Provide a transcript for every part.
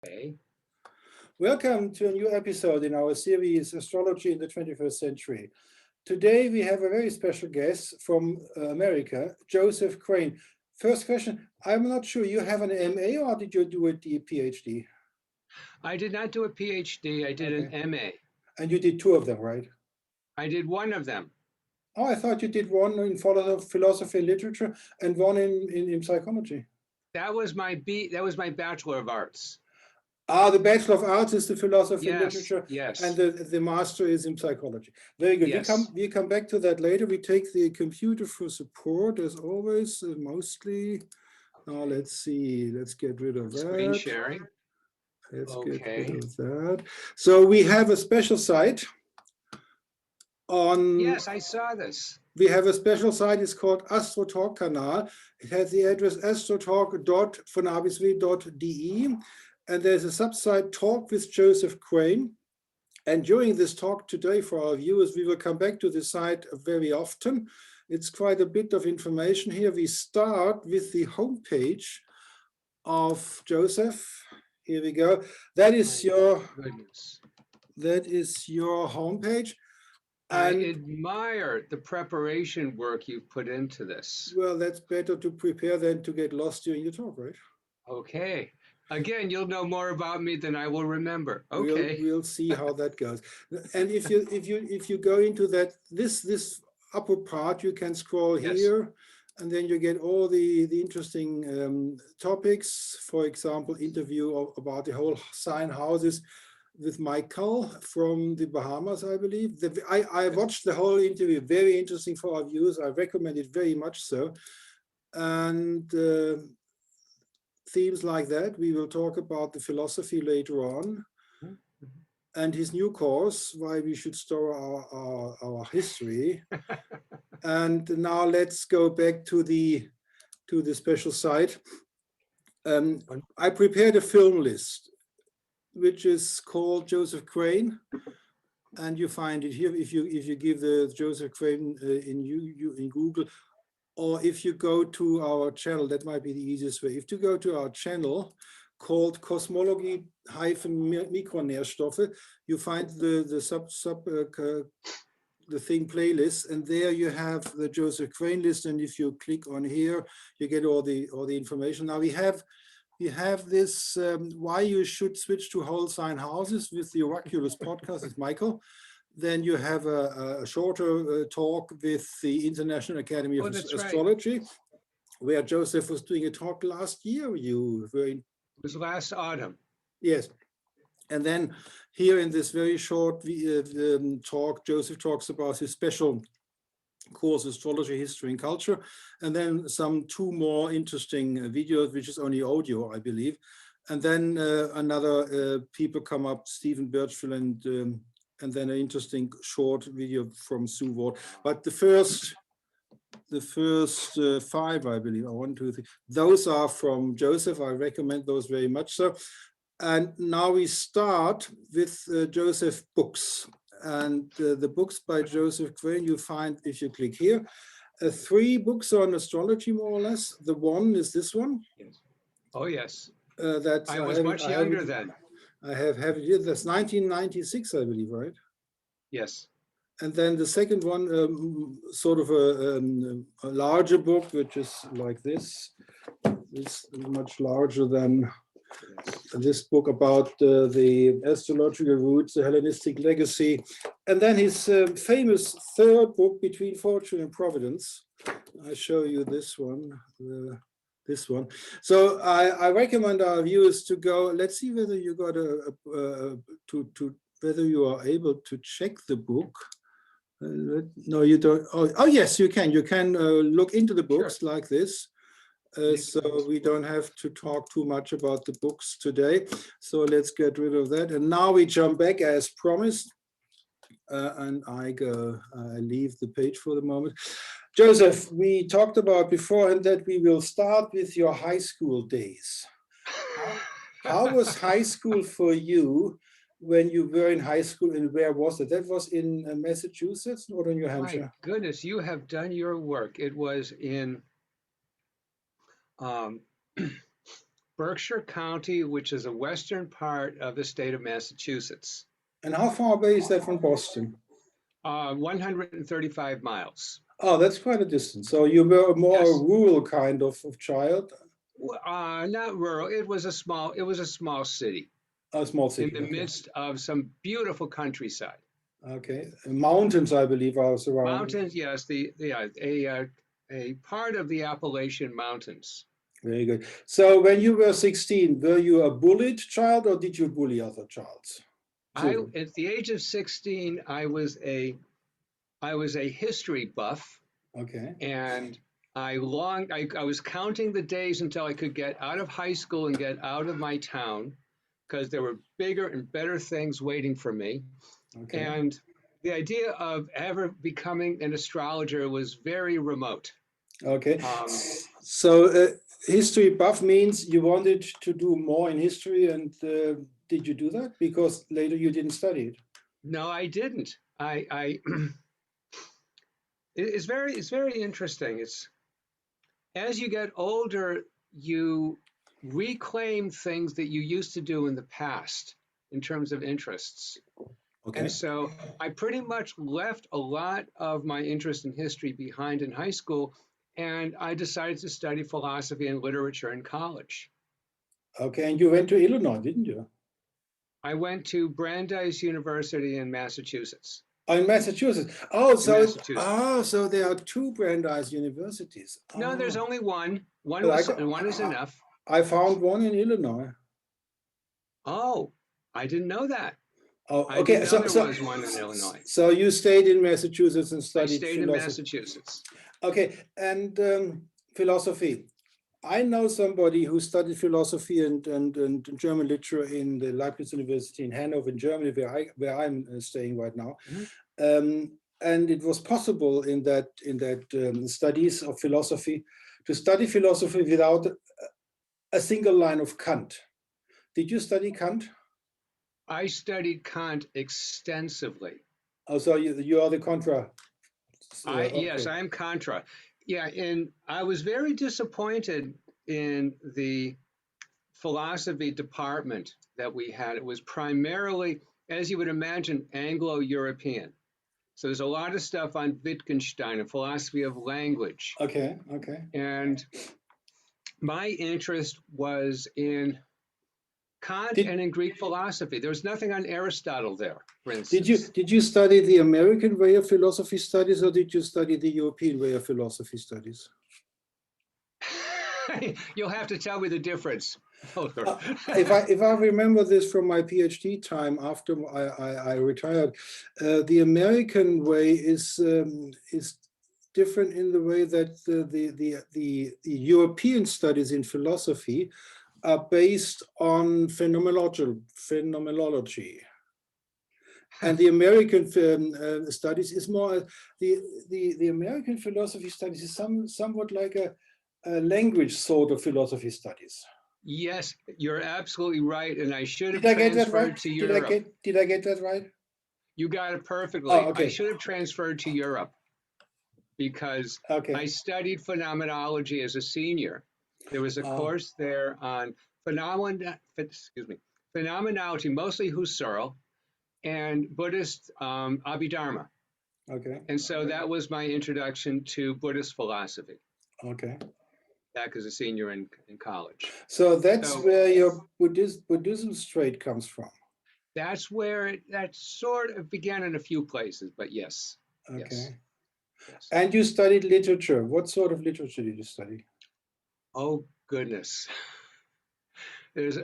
Okay. Welcome to a new episode in our series, Astrology in the 21st Century. Today we have a very special guest from America, Joseph Crane. First question, I'm not sure, you have an MA or did you do a PhD? I did not do a PhD. I did Okay. an MA. And you did two of them, right? I did one of them. Oh, I thought you did one in philosophy and literature and one in psychology. That was my Bachelor of Arts. Ah, the Bachelor of Arts is the philosophy and Yes, literature, yes. and the master is in psychology. Very good. Yes. We come back to that later. We take the computer for support as always, mostly. Now let's see. Let's get rid of that. Screen sharing. Let's Okay. get rid of that. So we have a special site on. Yes, I saw this. We have a special site. It's called Astrotalk-Kanal. It has the address astrotalk.de. And there's a subsite, Talk with Joseph Crane. And during this talk today for our viewers, we will come back to the site very often. It's quite a bit of information here. We start with the homepage of Joseph. Here we go. That is your homepage. I admire the preparation work you've put into this. Well, that's better to prepare than to get lost during your talk, right? Okay. Again, you'll know more about me than I will remember. Okay. We'll see how that goes. And if you go into that this upper part, you can scroll here, and then you get all the interesting topics. For example, interview about the whole sign houses with Michael from the Bahamas, I believe. I watched the whole interview. Very interesting for our viewers. I recommend it very much so. And themes like that. We will talk about the philosophy later on, and his new course, why we should store our history. And now let's go back to the special site. I prepared a film list, which is called Joseph Crane, and you find it here if you give the Joseph Crane in Google. Or if you go to our channel, that might be the easiest way. If you go to our channel called Kosmologie-Mikronährstoffe, you find the thing playlist, and there you have the Joseph Crane list. And if you click on here, you get all the information. Now we have this why you should switch to whole sign houses with the Oraculous podcast with Michael. Then you have a shorter talk with the International Academy of Astrology, where Joseph was doing a talk last year. It was last autumn. Yes. And then here in this very short talk, Joseph talks about his special course, Astrology, History and Culture. And then two more interesting videos, which is only audio, I believe. And then another people come up, Stephen Birchfield and then an interesting short video from Sue Ward. But the first five, I believe, 1, 2, 3, those are from Joseph. I recommend those very much so. And now we start with Joseph books. And the books by Joseph Crane, you find, if you click here, 3 books on astrology, more or less. The one is this one. Yes. Oh, yes. That's, I was much younger then. I have it here. That's 1996, I believe, right? Yes. And then the second one, sort of a larger book, which is like this. It's much larger than this book about the astrological roots, the Hellenistic legacy. And then his famous third book, Between Fortune and Providence. I show you this one. This one. So I recommend our viewers to go. Let's see whether you got whether you are able to check the book. No, you don't. Oh, yes, you can. You can look into the books like this. So we don't have to talk too much about the books today. So let's get rid of that. And now we jump back as promised. And I leave the page for the moment. Joseph, we talked about beforehand that we will start with your high school days. How was high school for you when you were in high school, and where was it? That was in Massachusetts, Northern New Hampshire. My goodness, you have done your work. It was in Berkshire County, which is a western part of the state of Massachusetts. And how far away is that from Boston? 135 miles. Oh, that's quite a distance. So you were more Yes. a rural kind of child? Not rural. It was a small city A small city. in the midst of some beautiful countryside. Okay. Mountains, I believe, are surrounding. Mountains, yes. A part of the Appalachian Mountains. Very good. So when you were 16, were you a bullied child or did you bully other childs? At the age of 16, I was a history buff. Okay. And I was counting the days until I could get out of high school and get out of my town, because there were bigger and better things waiting for me. Okay. And the idea of ever becoming an astrologer was very remote. Okay. So history buff means you wanted to do more in history, and did you do that? Because later you didn't study it. No, I didn't. It's very interesting. It's as you get older, you reclaim things that you used to do in the past in terms of interests. Okay. And so I pretty much left a lot of my interest in history behind in high school, and I decided to study philosophy and literature in college. Okay, and you went to Illinois, didn't you? I went to Brandeis University in Massachusetts. Oh, in Massachusetts. Oh, so Massachusetts. So there are two Brandeis universities. No, there's only one. One is enough. I found one in Illinois. Oh, I didn't know that. Oh, I okay. didn't know there was one in Illinois. So you stayed in Massachusetts and studied philosophy. In Massachusetts. Okay, and philosophy. I know somebody who studied philosophy and German literature in the Leibniz University in Hanover, in Germany, where I'm staying right now. Mm-hmm. And it was possible in that studies of philosophy to study philosophy without a single line of Kant. Did you study Kant? I studied Kant extensively. Oh, so you are the contra. Okay. Yes, I am contra. Yeah, and I was very disappointed in the philosophy department that we had. It was primarily, as you would imagine, Anglo-European. So there's a lot of stuff on Wittgenstein and philosophy of language. Okay, okay. And my interest was in Kant and in Greek philosophy. There was nothing on Aristotle there, for instance. Did you study the American way of philosophy studies, or did you study the European way of philosophy studies? You'll have to tell me the difference. If I remember this from my PhD time after I retired, the American way is different in the way that the European studies in philosophy are based on phenomenology. And the American studies is more, the American philosophy studies is somewhat like a language sort of philosophy studies. Yes, you're absolutely right. And I should have transferred to Europe. Did I get that right? You got it perfectly. Oh, okay. I should have transferred to Europe because I studied phenomenology as a senior. There was a course there on phenomenology, mostly Husserl, and Buddhist Abhidharma. Okay. And so that was my introduction to Buddhist philosophy. Okay. Back as a senior in college. So that's where your Buddhism straight comes from. That's where that sort of began in a few places, but yes. Okay. Yes. And you studied literature. What sort of literature did you study? Oh goodness. There's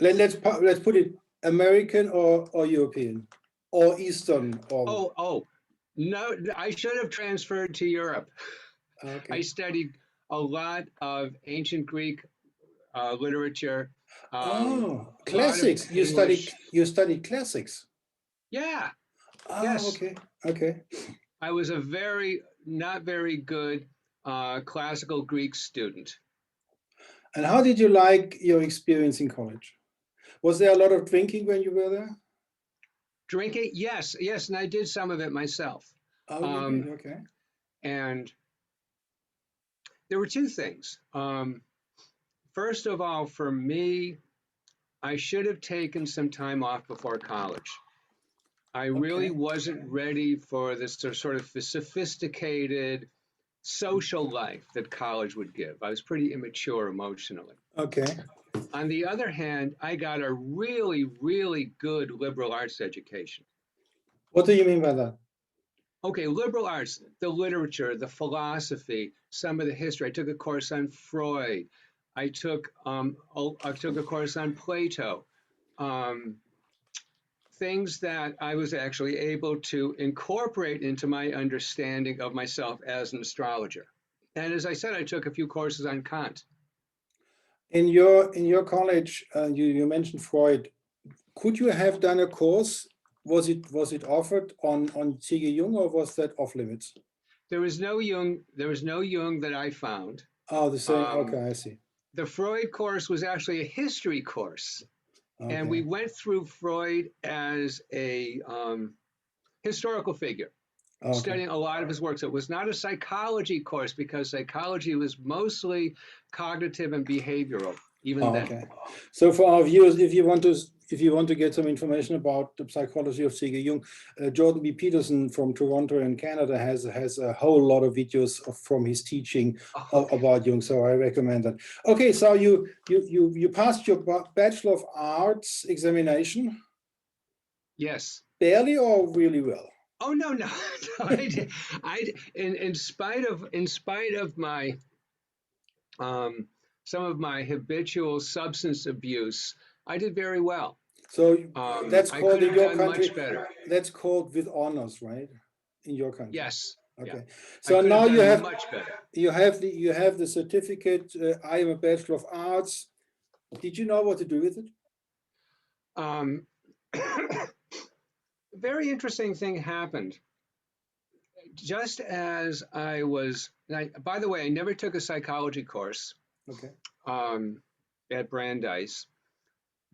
let's put it American or European or Eastern or no, I should have transferred to Europe. Okay. I studied a lot of ancient Greek literature. Classics. You studied classics. Yeah. Oh, yes. Okay. I was a not very good classical Greek student. And how did you like your experience in college? Was there a lot of drinking when you were there? Drinking? Yes, and I did some of it myself. Oh, okay. And there were two things. first of all, for me, I should have taken some time off before college. I really wasn't ready for this sort of sophisticated social life that college would give. I was pretty immature emotionally. Okay. On the other hand, I got a really, really good liberal arts education. What do you mean by that? Okay, liberal arts, the literature, the philosophy, some of the history. I took a course on Freud. I took a course on Plato. Things that I was actually able to incorporate into my understanding of myself as an astrologer. And as I said, I took a few courses on Kant. In your college, you mentioned Freud. Could you have done a course? Was it offered on Jung, or was that off limits? There was no Jung. There was no Jung that I found. Oh, the same. Okay, I see. The Freud course was actually a history course, and we went through Freud as a historical figure, studying a lot of his works. It was not a psychology course because psychology was mostly cognitive and behavioral. Even then. Okay. So for our viewers, if you want to get some information about the psychology of C.G. Jung, Jordan B. Peterson from Toronto in Canada has a whole lot of videos from his teaching about Jung. So I recommend that. Okay, so you passed your Bachelor of Arts examination. Yes. Barely or really well? Oh no. In spite of my some of my habitual substance abuse, I did very well. So that's called in your country. Much better. That's called with honors, right? In your country. Yes. Okay. Yeah. So now you have much better. You have the certificate. I am a Bachelor of Arts. Did you know what to do with it? Very interesting thing happened. Just as I was, by the way, I never took a psychology course. Okay. At Brandeis,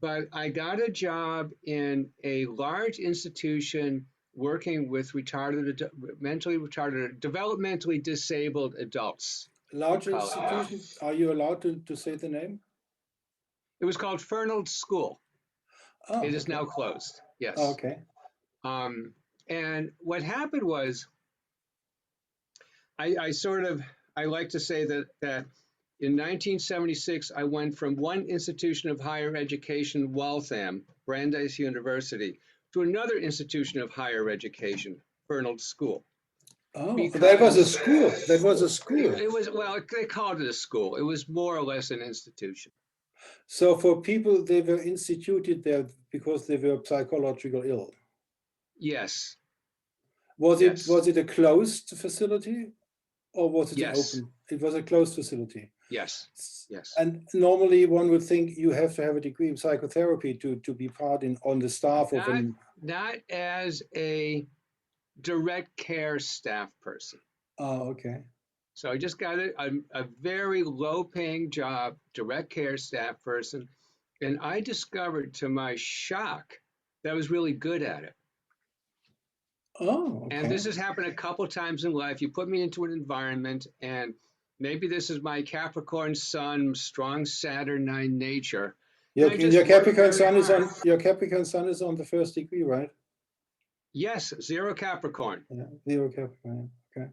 but I got a job in a large institution working with mentally retarded, developmentally disabled adults. Large institution. Are you allowed to say the name? It was called Fernald School. Oh, it is now closed. Yes. Okay. And what happened was, I like to say that in 1976, I went from one institution of higher education, Waltham, Brandeis University, to another institution of higher education, Fernald School. Oh, that was a school. That was a school. It was, well, they called it a school. It was more or less an institution. So for people, they were instituted there because they were psychologically ill. Yes. Was it a closed facility, or was it open? It was a closed facility. Yes. Yes. And normally one would think you have to have a degree in psychotherapy to be part on the staff of an... Not as a direct care staff person. Oh, okay. So I just got a very low-paying job, direct care staff person, and I discovered, to my shock, that I was really good at it. Oh, okay. And this has happened a couple times in life. You put me into an environment, and maybe this is my Capricorn Sun, strong Saturnine nature. Your Capricorn Sun is on the first degree, right? Yes, 0 Capricorn. Yeah, 0 Capricorn. Okay.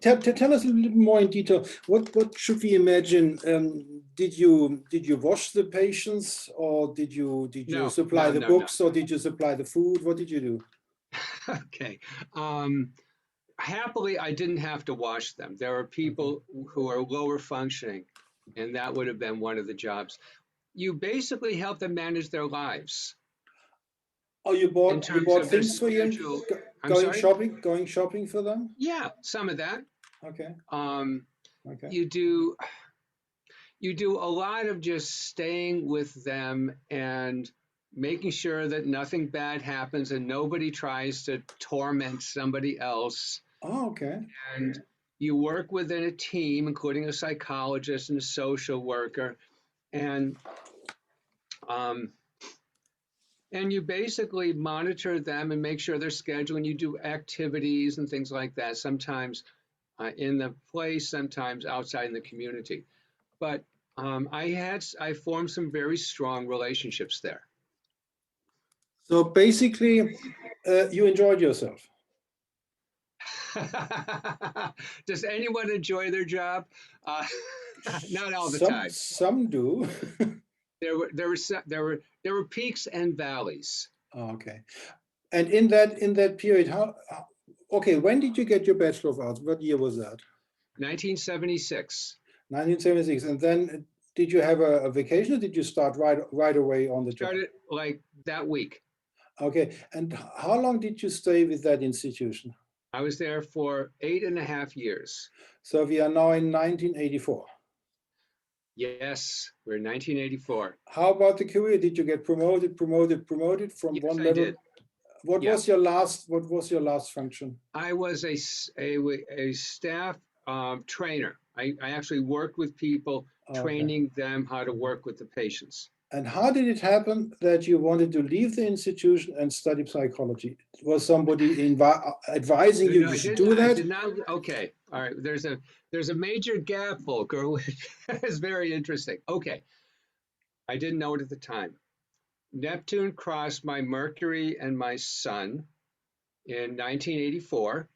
Tell us a little bit more in detail. What should we imagine? Did you wash the patients, or did you supply the books, or did you supply the food? What did you do? Okay. Happily, I didn't have to wash them. There are people who are lower functioning, and that would have been one of the jobs. You basically help them manage their lives. Oh, you bought things for them? Going shopping for them? Yeah, some of that. Okay. Okay. You do a lot of just staying with them and making sure that nothing bad happens and nobody tries to torment somebody else. Oh, okay. And you work within a team, including a psychologist and a social worker, and you basically monitor them and make sure they're scheduled, and you do activities and things like that. Sometimes in the place, sometimes outside in the community. But I formed some very strong relationships there. So basically, you enjoyed yourself. Does anyone enjoy their job? Not all the time. Some do. There were peaks and valleys. Oh, okay. And in that period, okay, when did you get your Bachelor of Arts? What year was that? 1976. 1976. And then did you have a vacation, or did you start right away on the job? Started like that week. Okay. And how long did you stay with that institution? I was there for 8.5 years. So we are now in 1984. Yes, we're in 1984. How about the career? Did you get promoted from Yes, one I level? did. What was your last function? I was a staff trainer. I actually worked with people, training them how to work with the patients. And how did it happen that you wanted to leave the institution and study psychology? Was somebody advising you should do that? I did not. Okay, all right. There's a major gap, Volker, which is very interesting. Okay, I didn't know it at the time. Neptune crossed my Mercury and my Sun in 1984.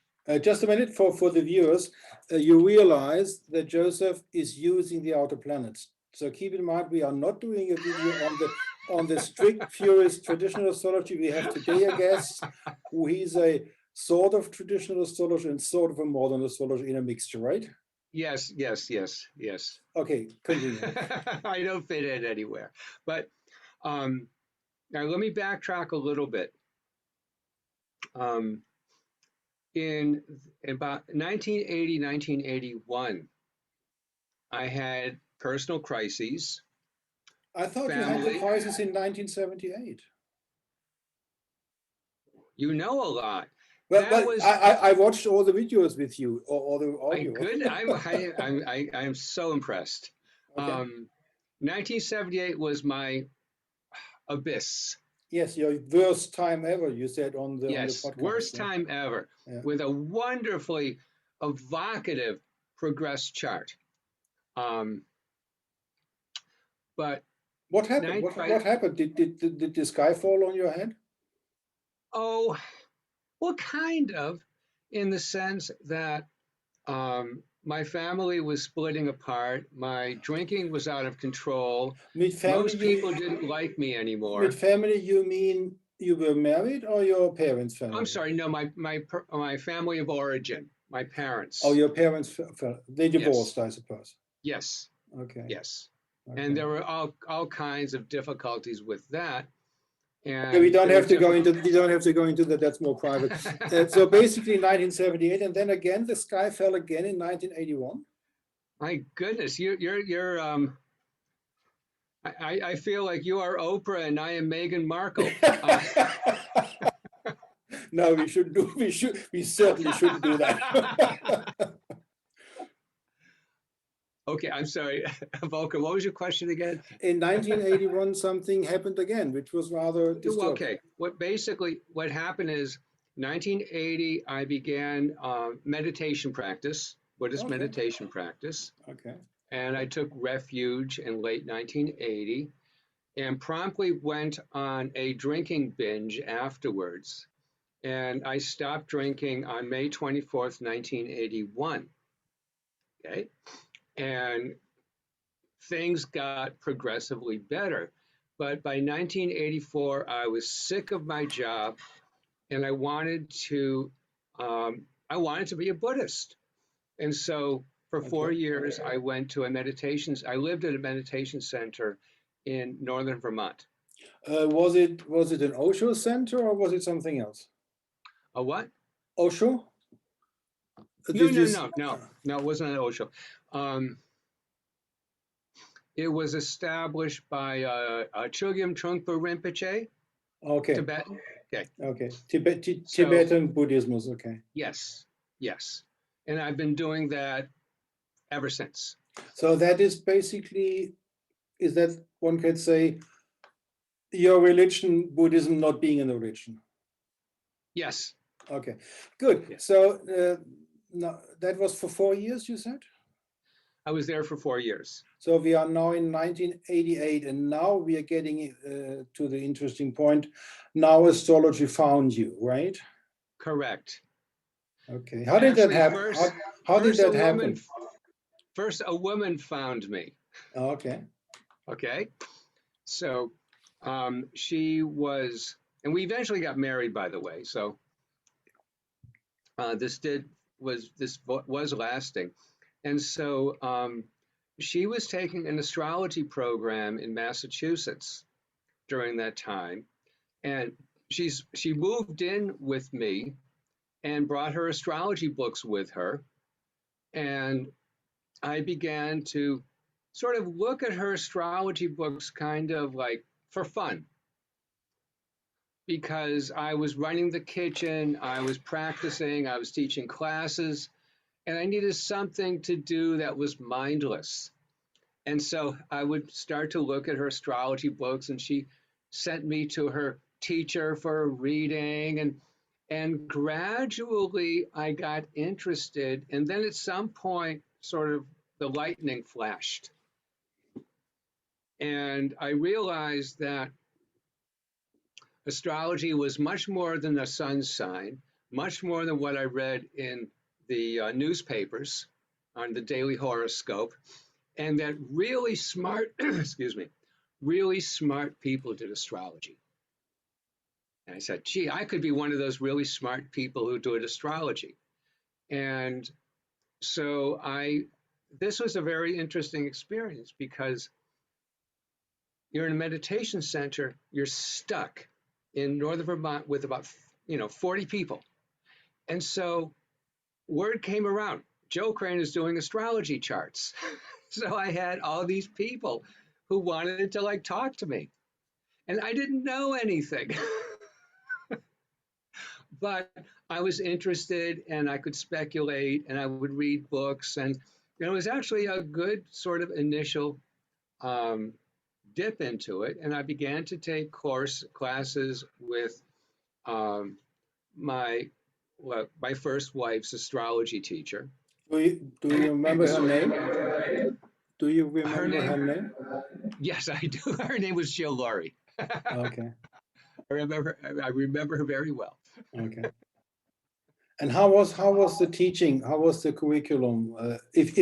Just a minute for the viewers. You realize that Joseph is using the outer planets. So keep in mind, we are not doing a video on the strict purist traditional astrology. We have today a guest who he's a sort of traditional astrologer and sort of a modern astrologer in a mixture, right? Yes. Okay, continue. I don't fit in anywhere. But now let me backtrack a little bit. In about 1980, 1981, I had personal crises. I thought you had the crisis in 1978. You know a lot. Well, I watched all the videos with you, or the audio. I'm so impressed. Okay. 1978 was my abyss. Yes, your worst time ever, you said on the podcast. Worst time ever, with a wonderfully evocative progressed chart. But what happened? What happened? Did the sky fall on your head? Oh, well, kind of, in the sense that my family was splitting apart. My drinking was out of control. Most people didn't like me anymore. With family, you mean you were married, or your parents' family? I'm sorry, no, my family of origin, my parents. Oh, your parents, they divorced, yes. I suppose. Yes. Okay. Yes. Okay. And there were all kinds of difficulties with that. And okay, we don't have to go into that. That's more private. So basically 1978, and then again the sky fell again in 1981. My goodness, you're I feel like you are Oprah and I am Meghan Markle. No, we certainly shouldn't do that. Okay, I'm sorry, Volker, what was your question again? In 1981, something happened again, which was rather disturbing. Okay, what happened is 1980, I began meditation practice, Buddhist meditation practice. Okay. And I took refuge in late 1980 and promptly went on a drinking binge afterwards. And I stopped drinking on May 24th, 1981. Okay. And things got progressively better. But by 1984, I was sick of my job and I wanted to be a Buddhist. And so for 4 years, I went to I lived at a meditation center in northern Vermont. Was it an Osho center or was it something else? A what? Osho? No, it wasn't an Osho. It was established by Chogyam Trungpa Rinpoche. Okay. Tibetan. Okay. Okay. Tibetan Buddhism. Okay. Yes. And I've been doing that ever since. So that is basically, is that one could say, your religion, Buddhism not being a religion? Yes. Okay, good. Yes. So no, that was for 4 years, you said? I was there for 4 years. So we are now in 1988, and now we are getting to the interesting point. Now astrology found you, right? Correct. Okay. How did that happen? How did that happen? First, a woman found me. Okay. Okay. So she was, and we eventually got married, by the way. So this was lasting. And so she was taking an astrology program in Massachusetts during that time. And she moved in with me and brought her astrology books with her. And I began to sort of look at her astrology books kind of like for fun, because I was running the kitchen, I was practicing, I was teaching classes, and I needed something to do that was mindless. And so I would start to look at her astrology books, and she sent me to her teacher for a reading, and gradually I got interested. And then at some point, sort of the lightning flashed. And I realized that astrology was much more than a sun sign, much more than what I read in the newspapers on the daily horoscope, and that really smart, excuse me, really smart people did astrology. And I said, gee, I could be one of those really smart people who do astrology. And so this was a very interesting experience, because you're in a meditation center, you're stuck in northern Vermont with about 40 people. And so word came around, Joe Crane is doing astrology charts. So I had all these people who wanted to talk to me. And I didn't know anything. But I was interested, and I could speculate, and I would read books. And it was actually a good sort of initial dip into it. And I began to take classes with my first wife's astrology teacher. Do you remember her name? Do you remember her name? Yes, I do. Her name was Jill Laurie. Okay. I remember her very well. Okay. And how was the teaching? How was the curriculum? If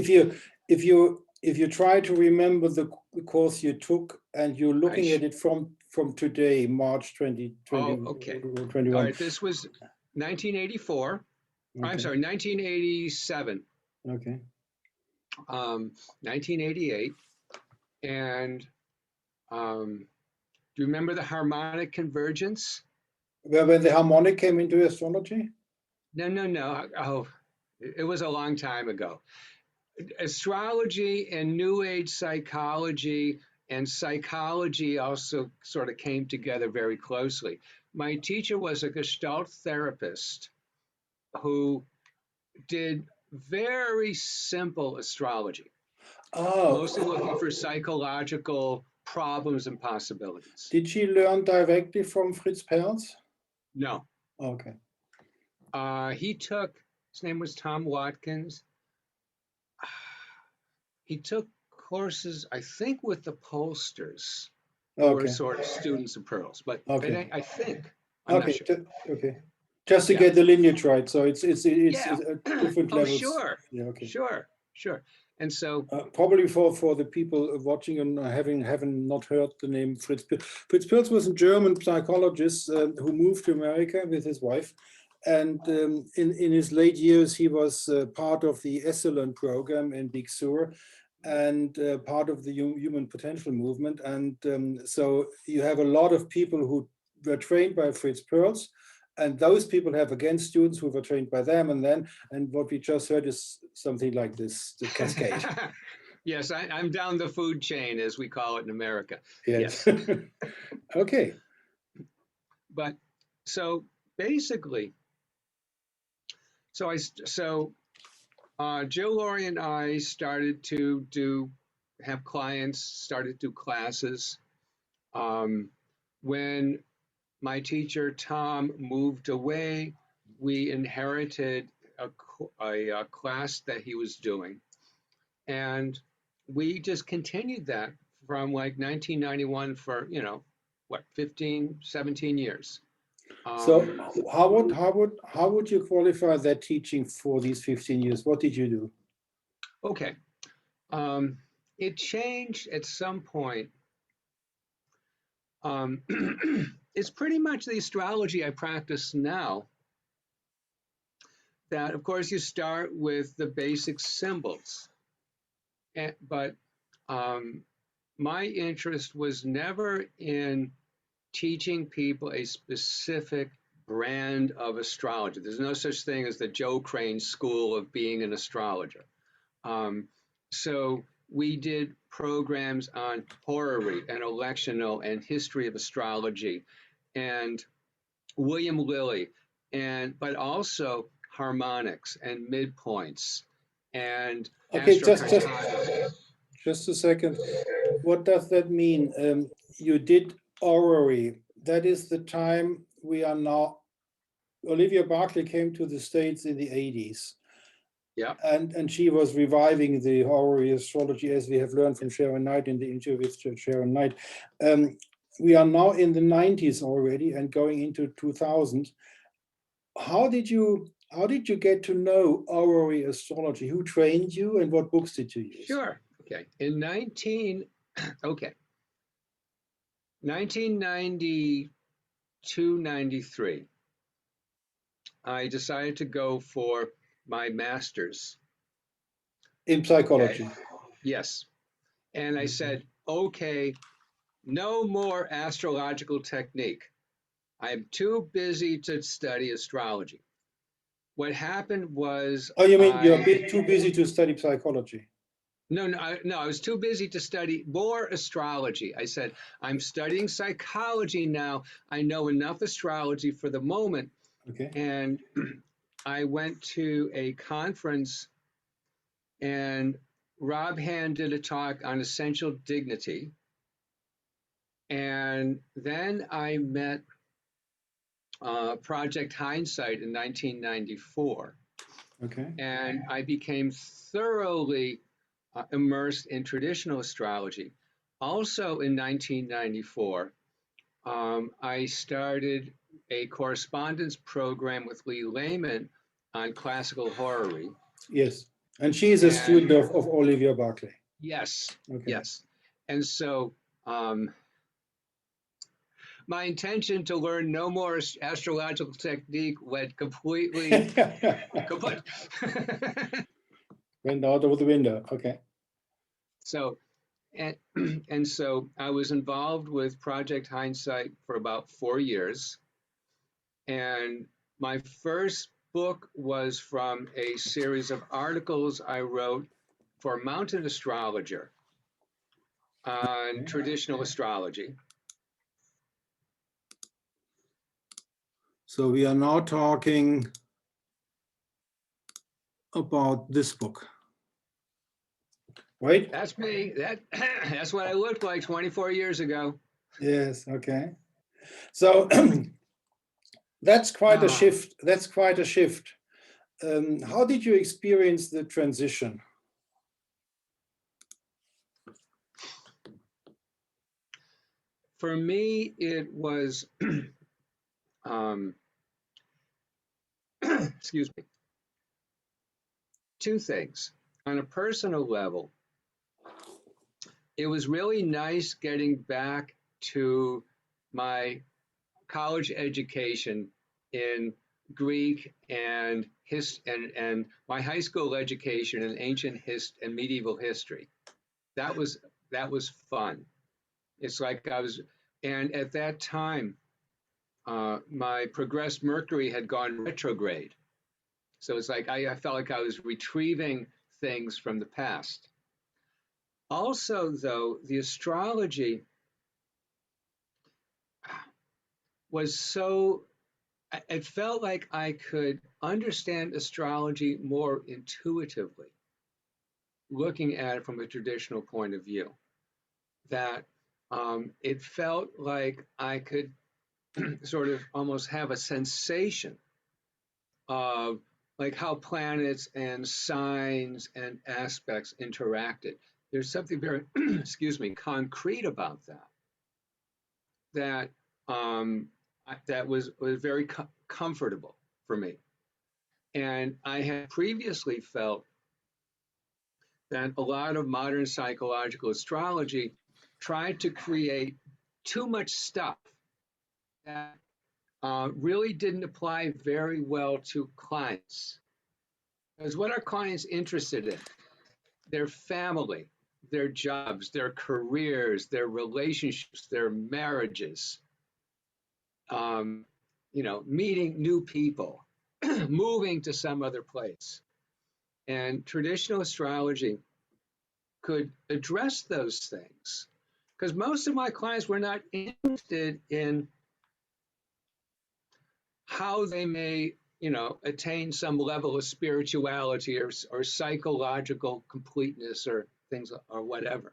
you try to remember the course you took, and you're looking at it from today, March 2021. Oh, okay. All right. This was 1984. Okay. I'm sorry, 1987. Okay. 1988. And do you remember the harmonic convergence? When the harmonic came into astrology? No. Oh, it was a long time ago. Astrology and New Age psychology and psychology also sort of came together very closely. My teacher was a Gestalt therapist who did very simple astrology, mostly looking for psychological problems and possibilities. Did she learn directly from Fritz Perls? No. Okay. His name was Tom Watkins. He took courses, I think, with the pollsters, who were sort of students of Perls, but I think. I'm not sure. Okay. Just to get the lineage right, so it's different levels. Sure. Yeah. Okay. Sure. And so probably for the people watching and having not heard the name Fritz Perls. Fritz Perls was a German psychologist who moved to America with his wife, and in his late years he was part of the Excellent program in Big Sur, and part of the human potential movement. And so you have a lot of people who were trained by Fritz Perls, and those people have again students who were trained by them, and what we just heard is something like this, the cascade. Yes, I'm down the food chain, as we call it in America. Yes. Okay. But so basically, Jill Laurie and I started to have clients, started to do classes. When my teacher, Tom, moved away, we inherited a class that he was doing. And we just continued that from like 1991 for, you know, what, 15, 17 years. So how would you qualify that teaching for these 15 years? What did you do? Okay. It changed at some point. It's pretty much the astrology I practice now. That, of course, you start with the basic symbols. But my interest was never in teaching people a specific brand of astrology. There's no such thing as the Joe Crane School of being an astrologer. So we did programs on horary and electional and history of astrology and William Lilly, but also harmonics and midpoints and Okay, astrocartography. just a second. What does that mean? You did orrery. That is the time we are now. Olivia Barclay came to the States in the 80s. Yeah. And she was reviving the horary astrology, as we have learned from Sharon Knight in the interview with Sharon Knight. We are now in the 90s already and going into 2000. How did you get to know horary astrology? Who trained you and what books did you use? Sure. Okay. In 1992, 93, I decided to go for my master's. In psychology. Okay. Yes. And I said, okay, no more astrological technique. I'm too busy to study astrology. What happened was Oh, you mean you're too busy to study psychology? No, I was too busy to study more astrology. I said, I'm studying psychology now. I know enough astrology for the moment. Okay. And I went to a conference and Rob Hand did a talk on essential dignity. And then I met Project Hindsight in 1994. Okay. And I became thoroughly immersed in traditional astrology. Also in 1994, I started a correspondence program with Lee Lehman on classical horary. Yes. And she is a student of Olivia Barclay. Yes. Okay. Yes. And so my intention to learn no more astrological technique went completely kaput. Went out of the window. Okay. So, and so I was involved with Project Hindsight for about 4 years. And my first book was from a series of articles I wrote for Mountain Astrologer on traditional astrology. So we are now talking about this book. Right? That's me. That's what I looked like 24 years ago. Yes, okay. So that's quite a shift. That's quite a shift. How did you experience the transition? For me, it was, excuse me, two things. On a personal level, it was really nice getting back to my college education in Greek and my high school education in ancient and medieval history. That was fun. It's like and at that time, my progressed Mercury had gone retrograde. So it's like I felt like I was retrieving things from the past. Also, though, the astrology was so, it felt like I could understand astrology more intuitively, looking at it from a traditional point of view. That it felt like I could sort of almost have a sensation of like how planets and signs and aspects interacted. There's something very, excuse me, concrete about that. That was very comfortable for me. And I had previously felt that a lot of modern psychological astrology tried to create too much stuff that really didn't apply very well to clients. Because what are clients interested in? Their family, their jobs, their careers, their relationships, their marriages, meeting new people, moving to some other place. And traditional astrology could address those things, because most of my clients were not interested in how they may, attain some level of spirituality or psychological completeness or things or whatever.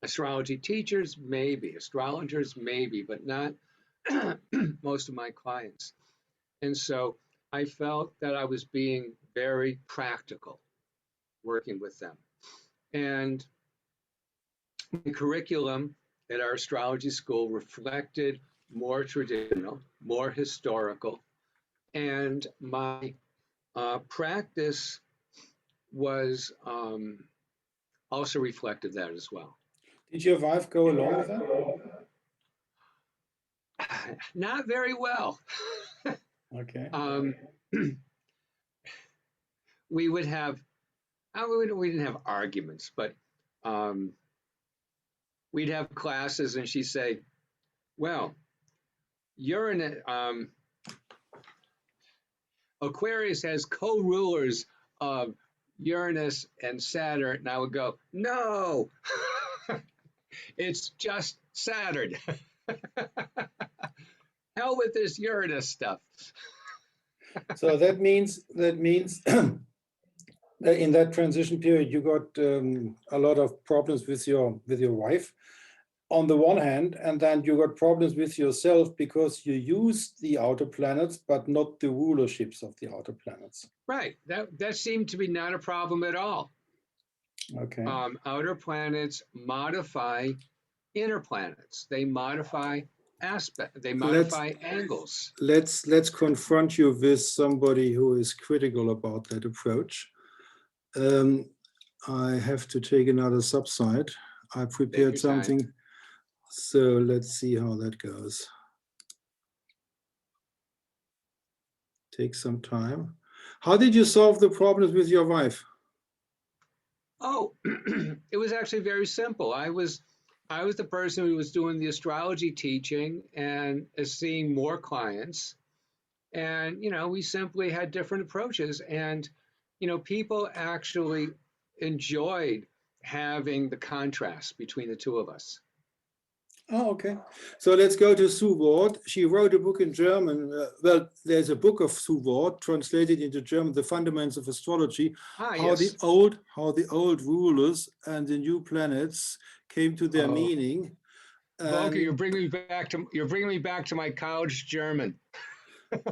Astrology teachers, maybe. Astrologers, maybe, but not most of my clients. And so I felt that I was being very practical working with them. And the curriculum at our astrology school reflected more traditional, more historical, and my practice was also reflected that as well. Did your wife go along with that? Not very well. Okay. We would have, we didn't have arguments, but we'd have classes and she'd say, well, Uranus, Aquarius has co-rulers of Uranus and Saturn. And I would go, no, it's just Saturn. Hell with this Uranus stuff. So that means that in that transition period, you got a lot of problems with your wife on the one hand, and then you got problems with yourself because you used the outer planets, but not the rulerships of the outer planets. Right. That seemed to be not a problem at all. Okay. Outer planets modify inner planets. They modify aspect. They modify angles. Let's confront you with somebody who is critical about that approach. I have to take another subside. I prepared something. Time. So let's see how that goes. Take some time. How did you solve the problems with your wife? Oh, it was actually very simple. I was the person who was doing the astrology teaching and seeing more clients. And, we simply had different approaches. And, people actually enjoyed having the contrast between the two of us. Oh, okay. So let's go to Sue Ward. She wrote a book in German. Well, there's a book of Sue Ward translated into German, The Fundamentals of Astrology, how the old rulers and the new planets came to their meaning. Volker, you're bringing me back to my college German.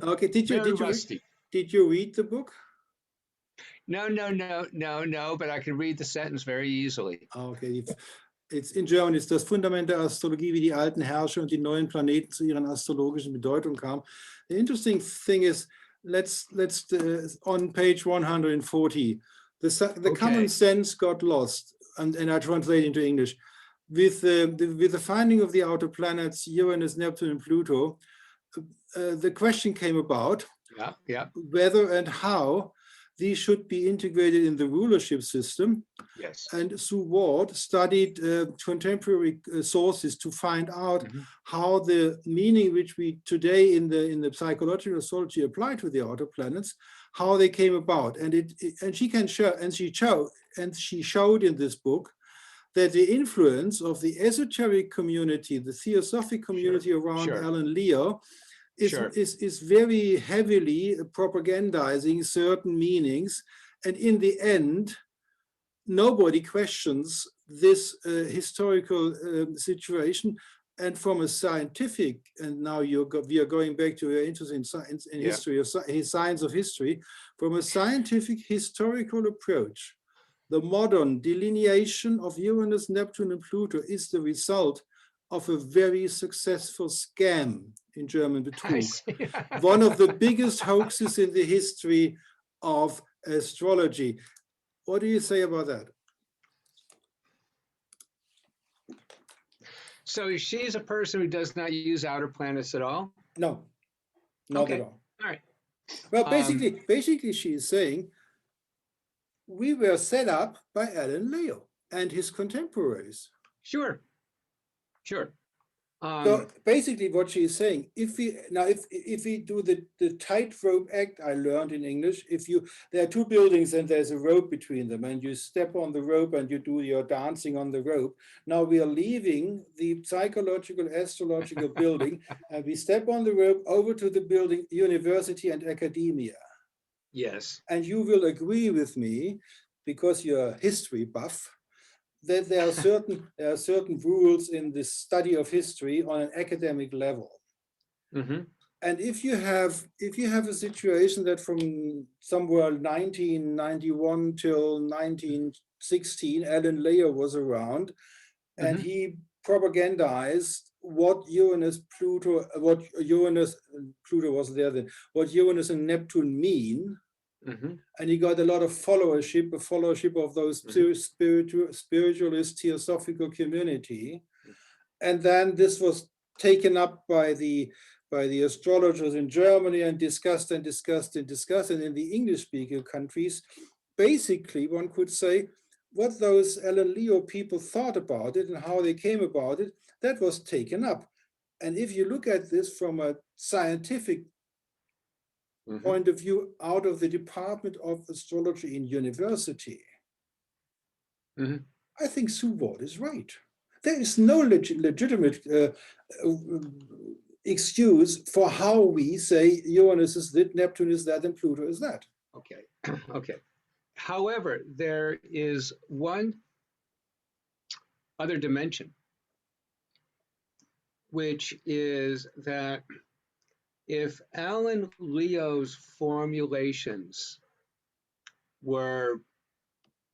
Okay, did you read the book? No, but I can read the sentence very easily. Okay. It's in German. It's das Fundament der Astrologie, wie die alten Herrscher und die neuen Planeten zu ihren astrologischen Bedeutung kamen. The interesting thing is, let's on page 140, the common sense got lost, and I translate into English. With the finding of the outer planets, Uranus, Neptune, and Pluto, the question came about whether and how these should be integrated in the rulership system. Yes. And Sue Ward studied contemporary sources to find out how the meaning which we today in the psychological astrology apply to the outer planets, how they came about. And she showed in this book that the influence of the esoteric community, the theosophic community around Alan Leo, is very heavily propagandizing certain meanings, and in the end, nobody questions this historical situation. And from a scientific, and now we are going back to your interest in science, in history, or science of history, from a scientific historical approach, the modern delineation of Uranus, Neptune, and Pluto is the result of a very successful scam, in German Betrug. One of the biggest hoaxes in the history of astrology. What do you say about that? So she's a person who does not use outer planets at all? No, not at all. All right. Well, basically she is saying we were set up by Alan Leo and his contemporaries. Sure. So basically what she is saying, if we do the tightrope act I learned in English, there are two buildings and there's a rope between them and you step on the rope and you do your dancing on the rope. Now we are leaving the psychological astrological building and we step on the rope over to the building university and academia. Yes. And you will agree with me, because you're a history buff, that there are certain rules in the study of history on an academic level. Mm-hmm. And if you have a situation that from somewhere 1991 till 1916, Alan Leo was around, and he propagandized what Uranus, Pluto wasn't there then, what Uranus and Neptune mean. And he got a lot of followership of those spiritualist theosophical community. And then this was taken up by the astrologers in Germany and discussed. And in the English-speaking countries, basically one could say what those Alan Leo people thought about it and how they came about it, that was taken up. And if you look at this from a scientific point of view, out of the Department of Astrology in university, I think Sue Ward is right. There is no legitimate excuse for how we say Uranus is that, Neptune is that, and Pluto is that. Okay. However, there is one other dimension, which is that if Alan Leo's formulations were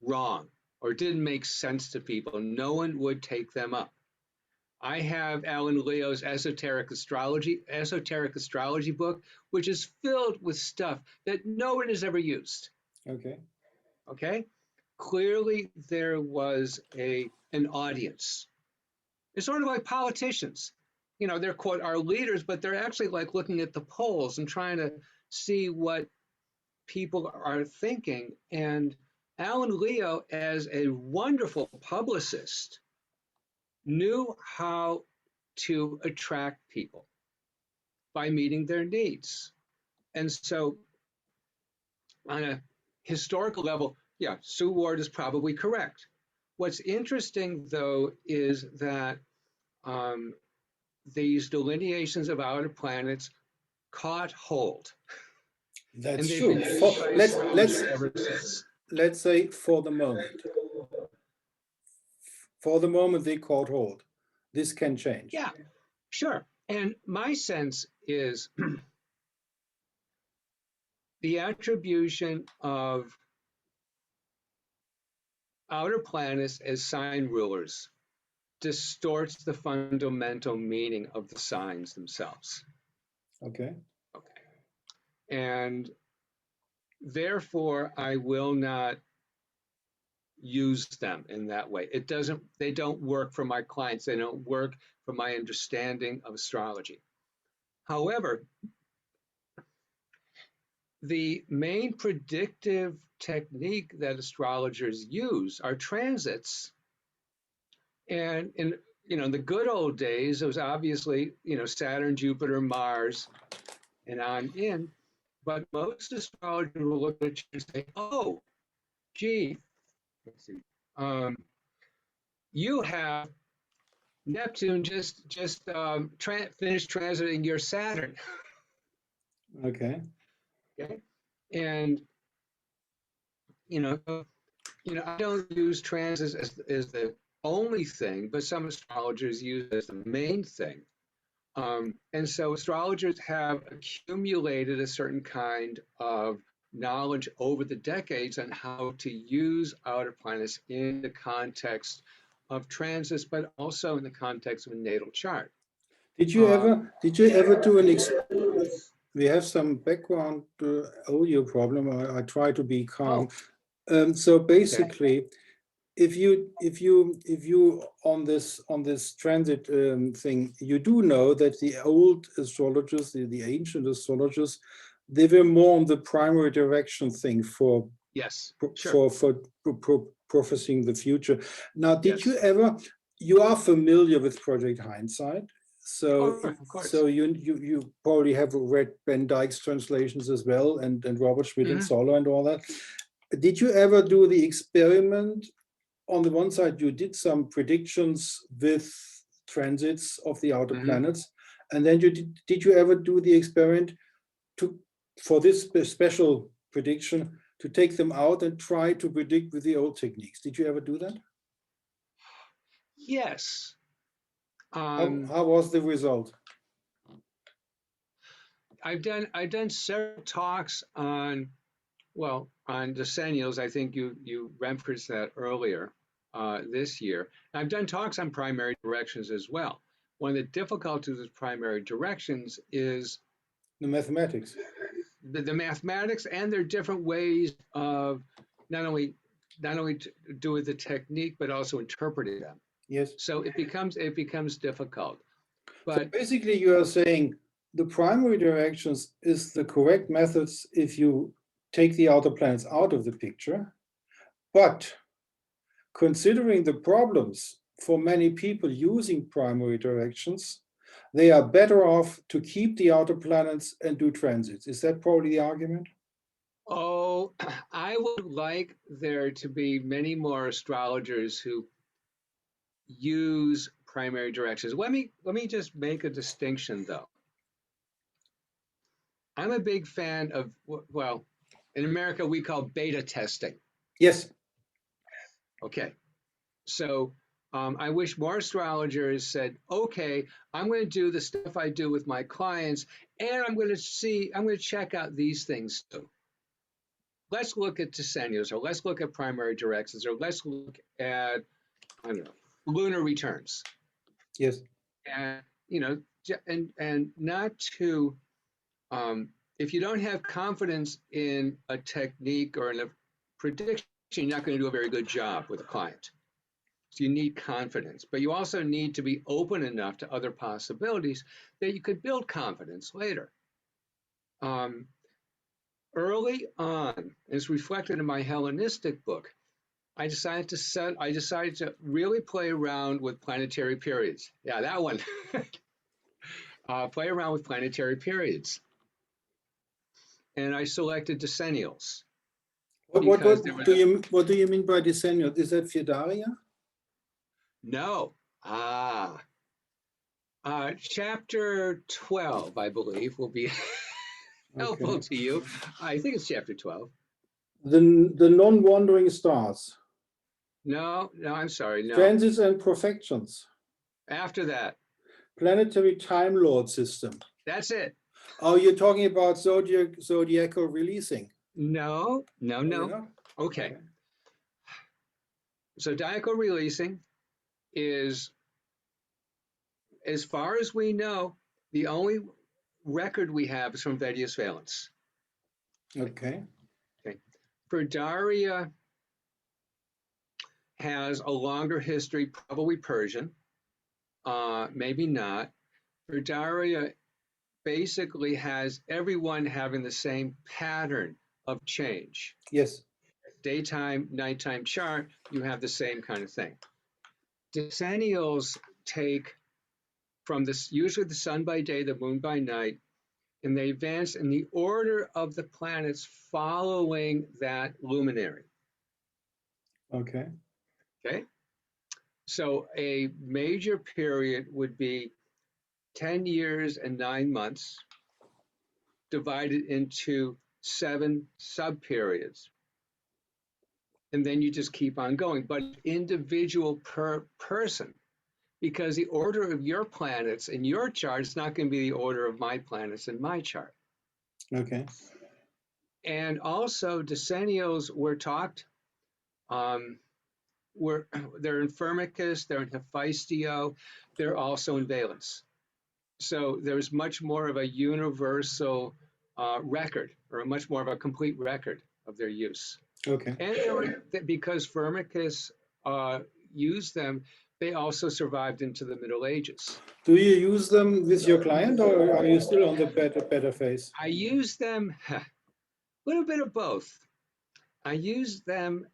wrong or didn't make sense to people, no one would take them up. I have Alan Leo's esoteric astrology book, which is filled with stuff that no one has ever used. Okay. Clearly, there was an audience. It's sort of like politicians. You know, they're quote our leaders, but they're actually like looking at the polls and trying to see what people are thinking. And Alan Leo, as a wonderful publicist, knew how to attract people by meeting their needs. And so on a historical level, yeah, Sue Ward is probably correct. What's interesting, though, is that these delineations of outer planets caught hold. That's true. Let's say for the moment. For the moment, they caught hold. This can change. Yeah, sure. And my sense is the attribution of outer planets as sign rulers distorts the fundamental meaning of the signs themselves. Okay. And therefore, I will not use them in that way. They don't work for my clients. They don't work for my understanding of astrology. However, the main predictive technique that astrologers use are transits. And in the good old days, it was obviously, Saturn, Jupiter, Mars, and on in. But most astrologers will look at you and say, oh, gee, let's see, you have Neptune just finished transiting your Saturn. Okay. And I don't use transits as the only thing, but some astrologers use it as the main thing. And so astrologers have accumulated a certain kind of knowledge over the decades on how to use outer planets in the context of transits, but also in the context of a natal chart. Did you ever do an we have some background audio problem. I try to be calm. So basically, if you on this transit thing, you do know that the old astrologers, the ancient astrologers, they were more on the primary direction thing for prophesying the future. Now, did you ever? You are familiar with Project Hindsight, so so you probably have read Ben Dyke's translations as well, and Robert Schmidt and Solo and all that. Did you ever do the experiment? On the one side, you did some predictions with transits of the outer planets, and then did you ever do the experiment for this special prediction to take them out and try to predict with the old techniques? Did you ever do that? Yes. How was the result? I've done several talks on decennials. I think you referenced that earlier this year. And I've done talks on primary directions as well. One of the difficulties with primary directions is the mathematics. The mathematics, and there are different ways of not only doing the technique but also interpreting them. Yes. So it becomes difficult. But so basically, you are saying the primary directions is the correct methods if you take the outer planets out of the picture, but considering the problems for many people using primary directions, they are better off to keep the outer planets and do transits. Is that probably the argument? Oh, I would like there to be many more astrologers who use primary directions. Let me just make a distinction, though. I'm a big fan of, well, in America we call beta testing. Yes. Okay. So I wish more astrologers said, okay, I'm going to do the stuff I do with my clients, and I'm going to check out these things too. Let's look at decennials, or let's look at primary directions, or let's look at, I don't know, lunar returns. Yes. And, and not to, if you don't have confidence in a technique or in a prediction, you're not going to do a very good job with a client. So you need confidence, but you also need to be open enough to other possibilities that you could build confidence later. Early on, as reflected in my Hellenistic book, I decided to really play around with planetary periods. Yeah, that one. Play around with planetary periods. And I selected decennials. What do you mean by decennial? Is that Fedaria? No. Chapter 12, I believe, will be helpful to you. I think it's chapter 12. The non-wandering stars. No, I'm sorry. No. Transits and perfections. After that. Planetary Time Lord system. That's it. Oh, you're talking about zodiacal releasing? No. Okay. Zodiacal releasing is, as far as we know, the only record we have is from Vedic Valence. Okay. Verdaria has a longer history, probably Persian, maybe not. Verdaria basically has everyone having the same pattern of change. Yes. Daytime, nighttime chart, you have the same kind of thing. Decennials take from this, usually the sun by day, the moon by night, and they advance in the order of the planets following that luminary. Okay. Okay. So a major period would be 10 years and 9 months, divided into 7 sub-periods. and then you just keep on going. But individual per person, because the order of your planets in your chart is not going to be the order of my planets in my chart. Okay. And also, decennials were talked. They're in Firmicus, they're in Hephaestio, they're also in Valence. So there's much more of a universal record, or much more of a complete record of their use. Okay. And because Firmicus used them, they also survived into the Middle Ages. Do you use them with your client, or are you still on the better phase? I use them, a little bit of both. I use them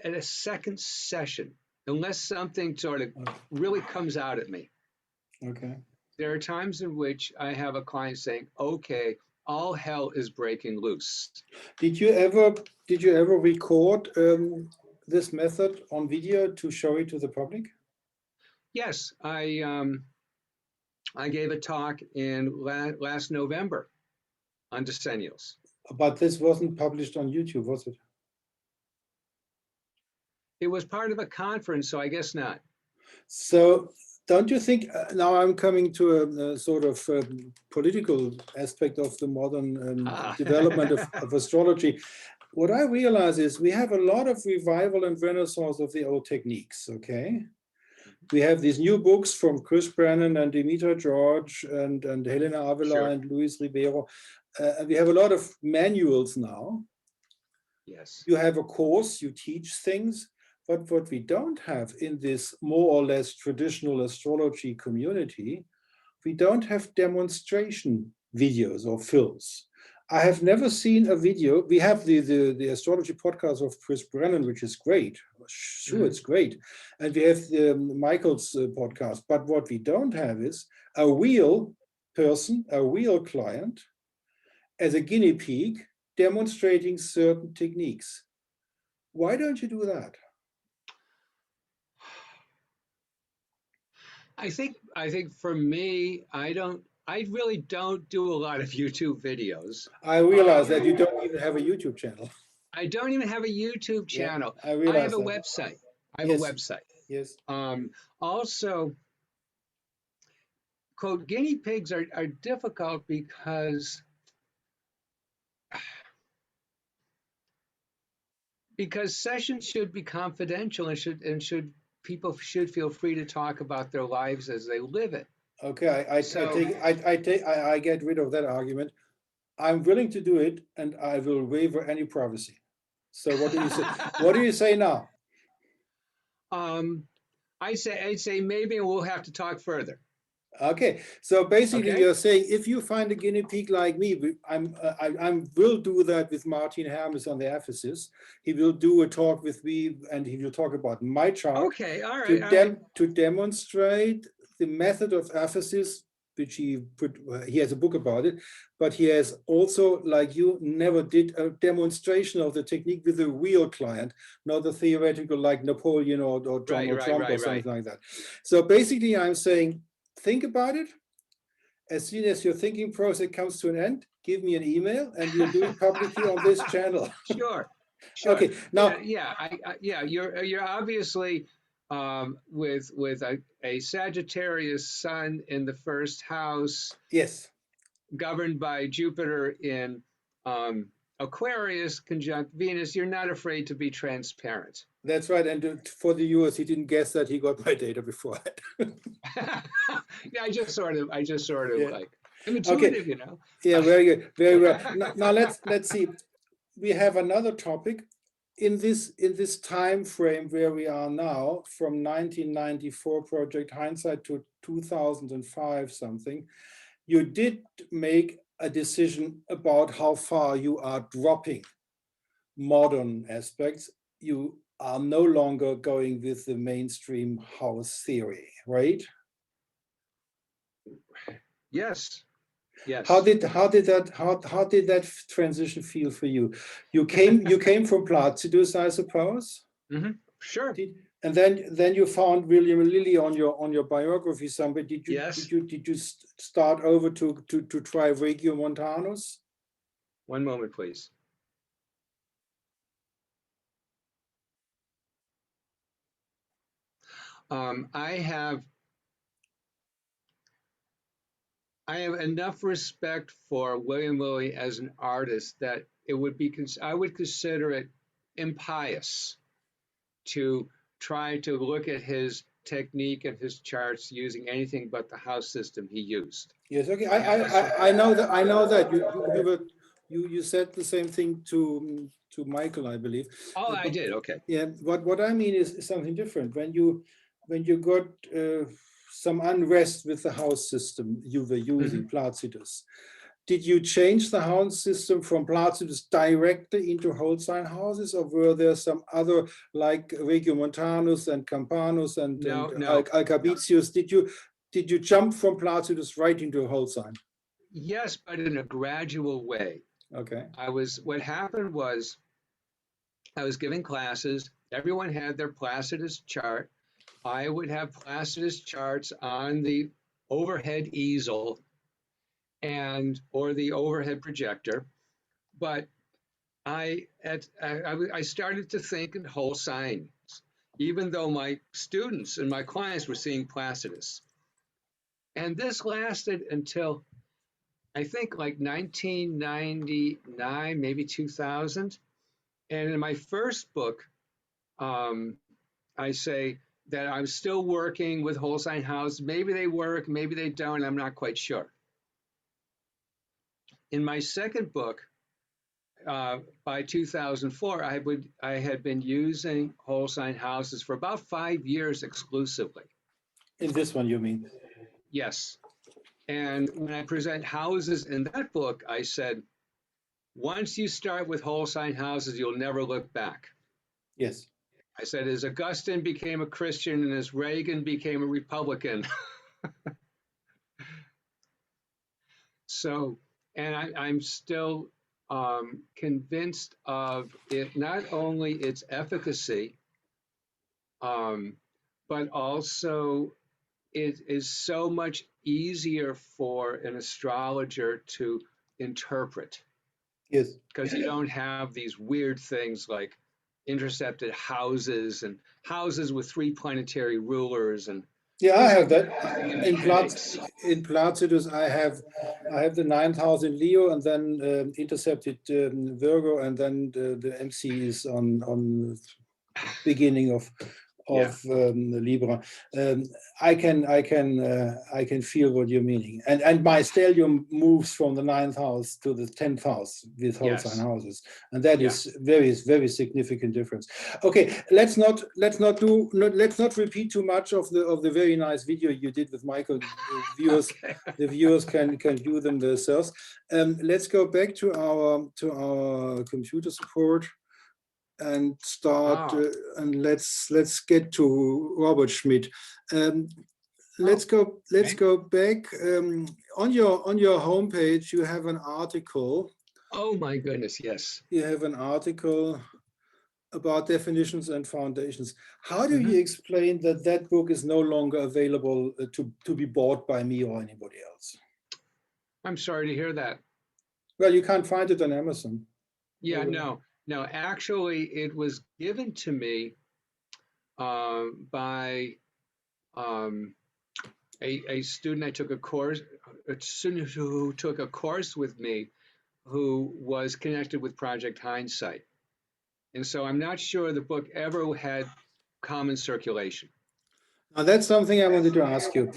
at a second session, unless something sort of really comes out at me. Okay. There are times in which I have a client saying, okay, all hell is breaking loose. Did you ever record this method on video to show it to the public? Yes, I gave a talk in last November on decennials. But this wasn't published on YouTube, was it? It was part of a conference, so I guess not. So don't you think, now I'm coming to a sort of political aspect of the modern development of astrology. What I realize is we have a lot of revival and renaissance of the old techniques, okay? We have these new books from Chris Brennan and Dimitra George and Helena Avila and Luis Ribeiro. And we have a lot of manuals now. Yes. You have a course, you teach things. But what we don't have in this more or less traditional astrology community, we don't have demonstration videos or films. I have never seen a video. We have the astrology podcast of Chris Brennan, which is great. Sure, it's great. And we have Michael's podcast. But what we don't have is a real person, a real client, as a guinea pig, demonstrating certain techniques. Why don't you do that? I think for me, I really don't do a lot of YouTube videos. I realize that you don't even have a YouTube channel. I don't even have a YouTube channel. Yeah, I have a website. I have a website. Yes. Also, quote, guinea pigs are difficult because sessions should be confidential and people should feel free to talk about their lives as they live it. Okay, I get rid of that argument. I'm willing to do it, and I will waiver any privacy. So what do you say? What do you say now? I'd say maybe we'll have to talk further. Okay, so basically you're saying if you find a guinea pig like me, I will do that with Martin Hermes on the Ephesus. He will do a talk with me, and he will talk about my chart. Okay, all right. To demonstrate the method of Ephesus, which he has a book about it, but he has also, like you, never did a demonstration of the technique with a real client, not a theoretical like Napoleon or Donald Trump or something like that. So basically I'm saying, think about it. As soon as your thinking process comes to an end, give me an email and we'll do it publicly on this channel. Sure. Okay. Now, you're obviously with a Sagittarius sun in the first house. Yes. Governed by Jupiter in Aquarius conjunct Venus. You're not afraid to be transparent. That's right. And for the viewers, he didn't guess that he got my data before that. Yeah, I just sort of like, I'm intuitive, you know. Yeah, very good, very well. Now let's see. We have another topic in this time frame where we are now, from 1994 Project Hindsight to 2005 something. You did make a decision about how far you are dropping modern aspects. You are no longer going with the mainstream house theory, right? Yes. Yes. How did that transition feel for you? You came from Placidus, I suppose. Mm-hmm. Sure. And then you found William Lilly on your biography somewhere. Did you start over to try Regiomontanus? One moment, please. I have enough respect for William Lilly as an artist that it would be, I would consider it impious to try to look at his technique and his charts using anything but the house system he used. Yes, okay. I know that. I know that you said the same thing to Michael, I believe. Oh, I did. Okay. Yeah. What I mean is something different. When you got some unrest with the house system you were using, Placidus, did you change the house system from Placidus directly into whole sign houses, or were there some other, like Regiomontanus and Campanus and Alcabitius? Did you jump from Placidus right into a whole sign? Yes, but in a gradual way. Okay. What happened was I was giving classes. Everyone had their Placidus chart. I would have Placidus charts on the overhead easel or the overhead projector, but I started to think in whole signs, even though my students and my clients were seeing Placidus. And this lasted until I think like 1999, maybe 2000. And in my first book, I say that I'm still working with whole sign houses. Maybe they work, maybe they don't. I'm not quite sure. In my second book, by 2004, I had been using whole sign houses for about 5 years exclusively. In this one, you mean? Yes. And when I present houses in that book, I said, once you start with whole sign houses, you'll never look back. Yes. I said, as Augustine became a Christian and as Reagan became a Republican. So, and I'm still convinced of it, not only its efficacy, but also it is so much easier for an astrologer to interpret. Yes. Because you don't have these weird things like intercepted houses and houses with 3 planetary rulers and yeah, I have that in Placidus. I have the 9th house in Leo, and then intercepted Virgo, and then the MC is on beginning of Libra. I can feel what you're meaning, and my stellium moves from the 9th house to the 10th house with whole sign houses, and that is very significant difference. Okay, let's not repeat too much of the very nice video you did with Michael. The viewers can do them themselves. Let's go back to our computer support and start and let's get to Robert Schmidt. Let's go back. On your homepage you have an article. Oh my goodness, yes. You have an article about definitions and foundations. How do you explain that book is no longer available to be bought by me or anybody else? I'm sorry to hear that. Well, you can't find it on Amazon. Yeah, no, actually, it was given to me by a student. I took a course, a student who took a course with me, who was connected with Project Hindsight, and so I'm not sure the book ever had common circulation. Now that's something I wanted to ask you.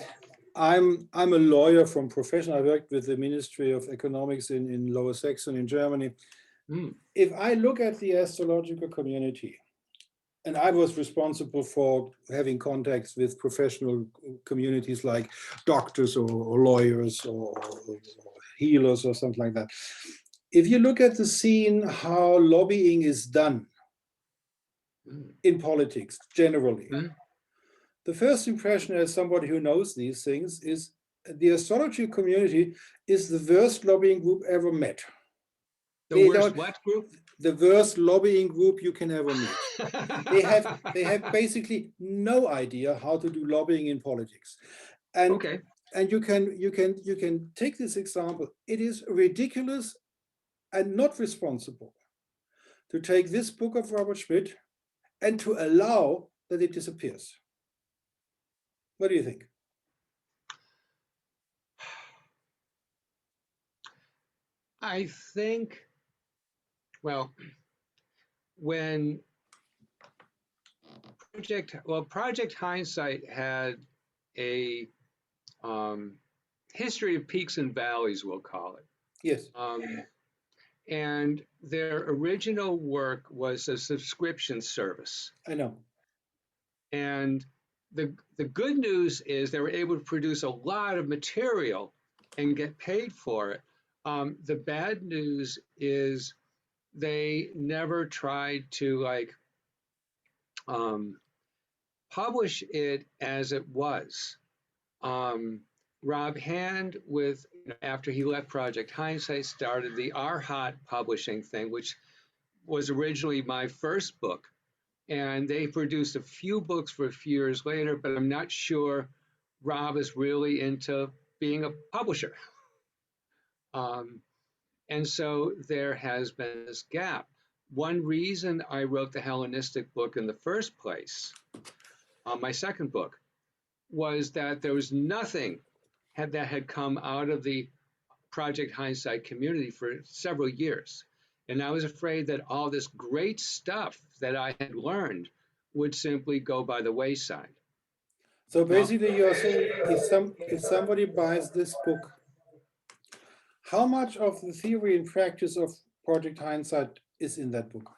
I'm a lawyer from profession. I worked with the Ministry of Economics in Lower Saxony in Germany. If I look at the astrological community, and I was responsible for having contacts with professional communities like doctors or lawyers or healers or something like that. If you look at the scene, how lobbying is done in politics generally, the first impression as somebody who knows these things is the astrology community is the worst lobbying group ever met. The worst what group? The worst lobbying group you can ever meet. they have basically no idea how to do lobbying in politics. And and you can take this example. It is ridiculous and not responsible to take this book of Robert Schmidt and to allow that it disappears. What do you think? I think, well, when Project Hindsight had a history of peaks and valleys, we'll call it. Yes. And their original work was a subscription service. I know. And the good news is they were able to produce a lot of material and get paid for it. The bad news is they never tried to publish it as it was. Rob Hand, after he left Project Hindsight, started the Arhat publishing thing, which was originally my first book. And they produced a few books for a few years later, but I'm not sure Rob is really into being a publisher. And so there has been this gap. One reason I wrote the Hellenistic book in the first place, my second book, was that there was nothing that had come out of the Project Hindsight community for several years. And I was afraid that all this great stuff that I had learned would simply go by the wayside. So basically you're saying if somebody buys this book, how much of the theory and practice of Project Hindsight is in that book?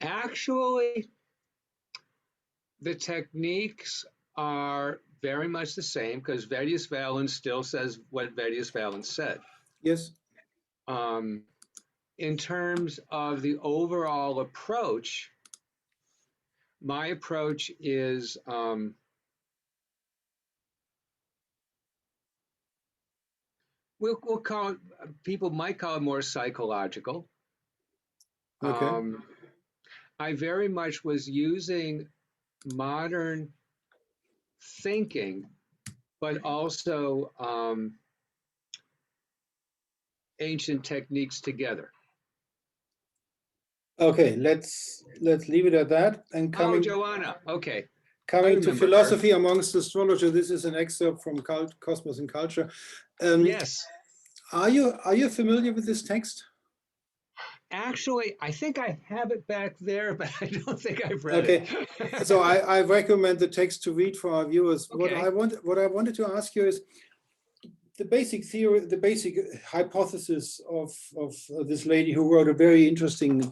Actually, the techniques are very much the same because Vettius Valens still says what Vettius Valens said. Yes. In terms of the overall approach, my approach is we'll call it, people might call it more psychological. Okay. I very much was using modern thinking, but also ancient techniques together. Okay, let's leave it at that. And coming, Joanna, okay. Coming to philosophy amongst astrologers, this is an excerpt from Cosmos and Culture. Yes. Are you familiar with this text? Actually, I think I have it back there, but I don't think I've read it. So I recommend the text to read for our viewers. Okay. What I wanted to ask you is the basic theory, the basic hypothesis of this lady who wrote a very interesting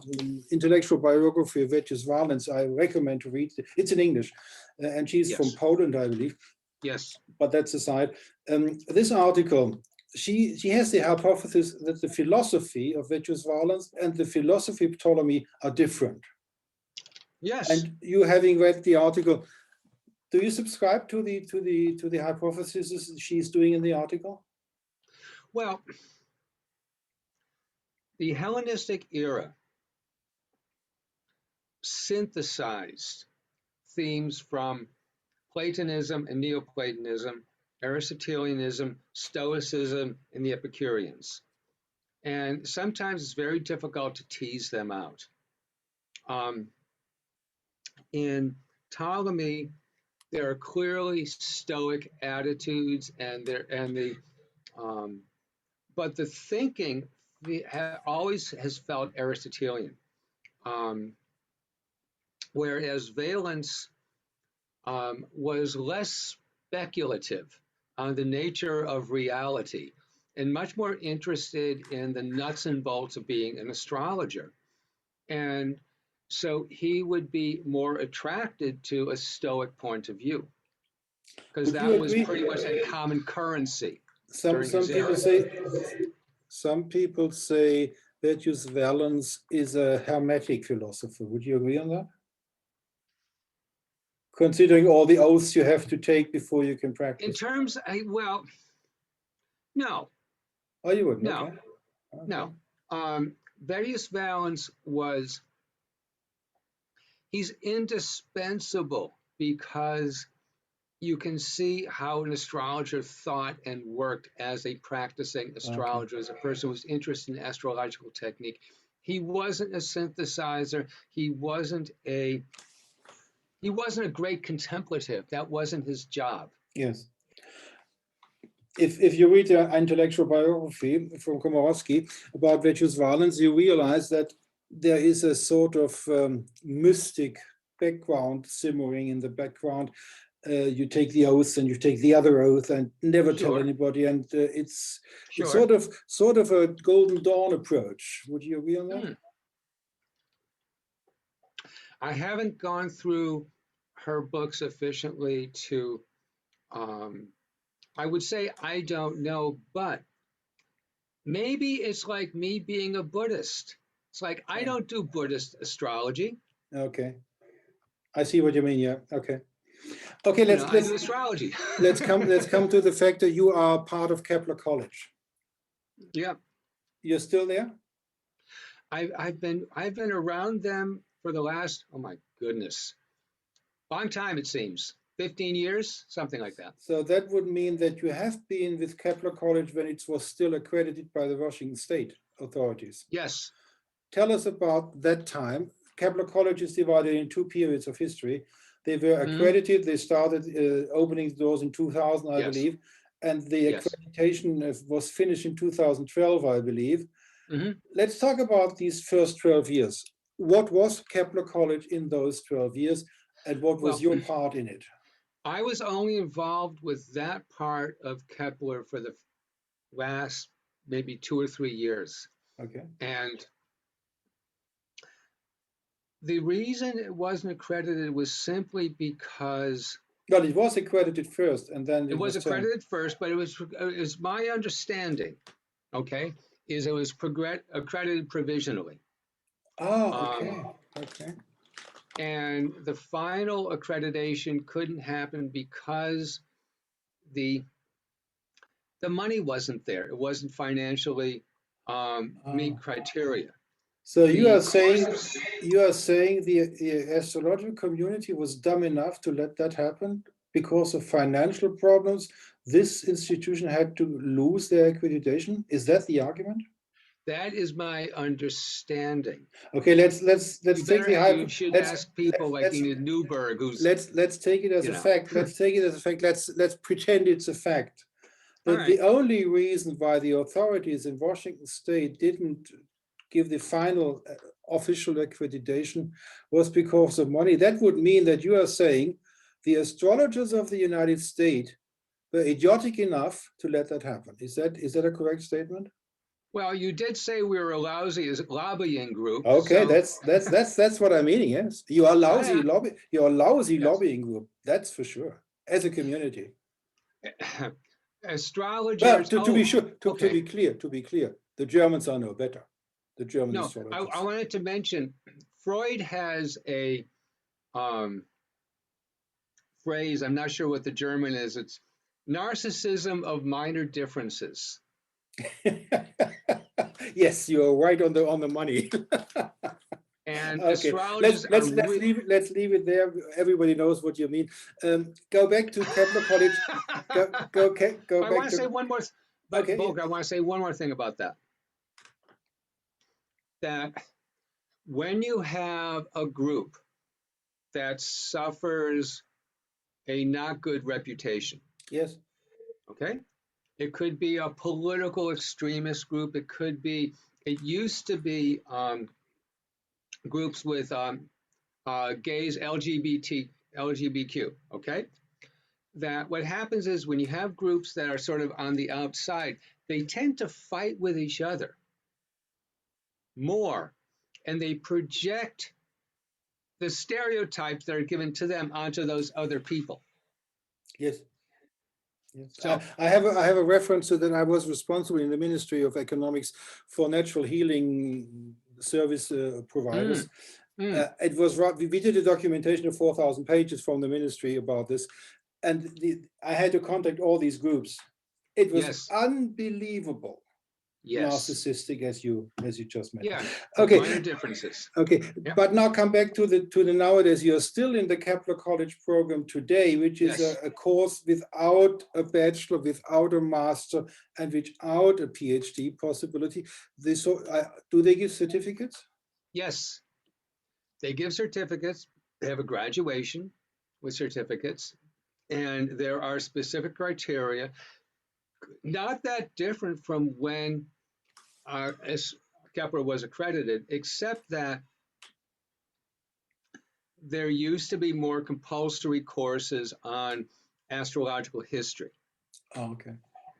intellectual biography of Vettius Valens. I recommend to read it. It's in English, and she's from Poland, I believe. Yes. But that's aside. This article, she has the hypothesis that the philosophy of Vettius Valens and the philosophy of Ptolemy are different. Yes. And you, having read the article, do you subscribe to the hypothesis she's doing in the article? Well, the Hellenistic era synthesized themes from Platonism and Neoplatonism, Aristotelianism, Stoicism, and the Epicureans. And sometimes it's very difficult to tease them out. In Ptolemy, there are clearly Stoic attitudes, but the thinking always has felt Aristotelian, whereas Valens was less speculative on the nature of reality and much more interested in the nuts and bolts of being an astrologer. And so he would be more attracted to a Stoic point of view, because that was pretty much a common currency. Some people say Vettius Valens is a Hermetic philosopher. Would you agree on that? Considering all the oaths you have to take before you can practice. In terms, well, no. Oh, you wouldn't? No, okay. No. Vettius Valens he's indispensable because you can see how an astrologer thought and worked as a practicing astrologer, as a person who was interested in astrological technique. He wasn't a synthesizer. He wasn't a he wasn't a great contemplative. That wasn't his job. Yes. If you read the intellectual biography from Komorowski about virtuous violence, you realize that there is a sort of mystic background simmering in the background. You take the oath and you take the other oath and never tell anybody, and it's sort of a Golden Dawn approach. Would you agree on that? I haven't gone through her books sufficiently to, I would say I don't know, but maybe it's like me being a Buddhist. It's like I don't do Buddhist astrology. Okay, I see what you mean. Yeah. Okay. Okay. Let's do astrology. let's come to the fact that you are part of Kepler College. Yeah. You're still there? I've been around them for the last, oh my goodness, long time, it seems. 15 years, something like that. So that would mean that you have been with Kepler College when it was still accredited by the Washington State authorities. Yes. Tell us about that time. Kepler College is divided in two periods of history. They were accredited. They started opening doors in 2000, I believe. And the accreditation was finished in 2012, I believe. Let's talk about these first 12 years. What was Kepler College in those 12 years, and what was your part in it? I was only involved with that part of Kepler for the last maybe 2 or 3 years. Okay. And the reason it wasn't accredited was simply because... Well, it was accredited first, and then it was accredited first, but it was my understanding, okay, is it was accredited provisionally. Oh, okay. Okay. And the final accreditation couldn't happen because the money wasn't there. It wasn't financially meet criteria. So you are saying the astrological community was dumb enough to let that happen because of financial problems? This institution had to lose their accreditation. Is that the argument? That is my understanding. Okay, let's take the hype. You should ask people like Enid Newberg, who's. Let's take it as a fact. Let's take it as a fact. Let's pretend it's a fact. That the only reason why the authorities in Washington State didn't give the final official accreditation was because of money. That would mean that you are saying the astrologers of the United States were idiotic enough to let that happen. Is that a correct statement? Well, you did say we were a lousy lobbying group. Okay, so. that's what I'm meaning. Yes, you are lousy lobby. You're a lousy lobbying group. That's for sure. As a community, astrologers. But to be sure, to be clear, the Germans are no better. The German astrologers. I wanted to mention Freud has a phrase. I'm not sure what the German is. It's narcissism of minor differences. Yes, you're right on the money. And okay, let's leave it there. Everybody knows what you mean. Go back to Kepler College. Go back. I want to say one more. But I want to say one more thing about that. That when you have a group that suffers a not good reputation. Yes. Okay. It could be a political extremist group. It used to be groups with gays, LGBTQ, okay? That what happens is when you have groups that are sort of on the outside, they tend to fight with each other more, and they project the stereotypes that are given to them onto those other people. Yes. Yes. So, I have a reference to that. I was responsible in the Ministry of Economics for natural healing service providers. It was we did a documentation of 4,000 pages from the ministry about this, and I had to contact all these groups. It was unbelievable. Narcissistic, as you just mentioned. Yeah. Okay. Minor differences. Okay. Yep. But now come back to the nowadays. You're still in the Kepler College program today, which is a course without a bachelor, without a master, and without a PhD possibility. Do they give certificates? Yes, they give certificates. They have a graduation with certificates, and there are specific criteria, not that different from when Kepler was accredited, except that there used to be more compulsory courses on astrological history. Oh, okay.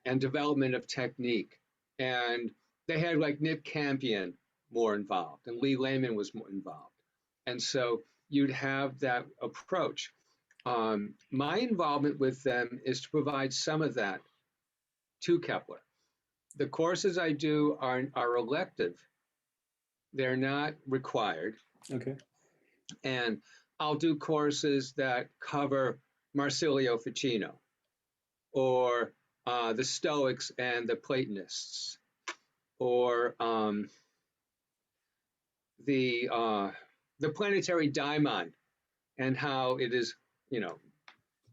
And development of technique. And they had like Nick Campion more involved, and Lee Lehman was more involved. And so you'd have that approach. My involvement with them is to provide some of that to Kepler. The courses I do are elective. They're not required. Okay. And I'll do courses that cover Marsilio Ficino, or the Stoics and the Platonists, or the planetary daimon, and how it is,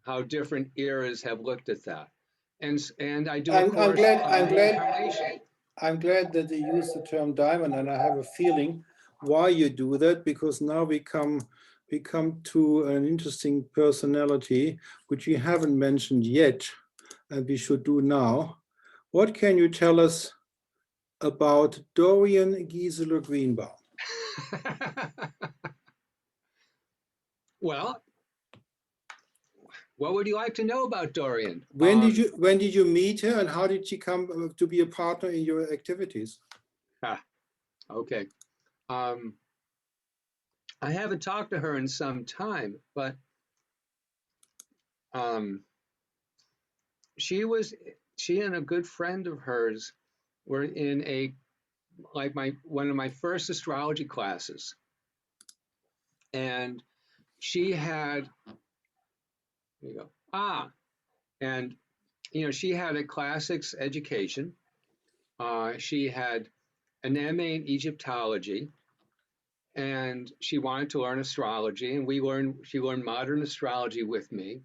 how different eras have looked at that. And I do. I'm glad that you use the term diamond, and I have a feeling why you do that, because now we come to an interesting personality which you haven't mentioned yet, and we should do now. What can you tell us about Dorian Gisela Greenbaum? Well, what would you like to know about Dorian? When did you meet her, and how did she come to be a partner in your activities? Okay. I haven't talked to her in some time, but she and a good friend of hers were in one of my first astrology classes, and she had, there you go. And she had a classics education. She had an MA in Egyptology, and she wanted to learn astrology, and she learned modern astrology with me,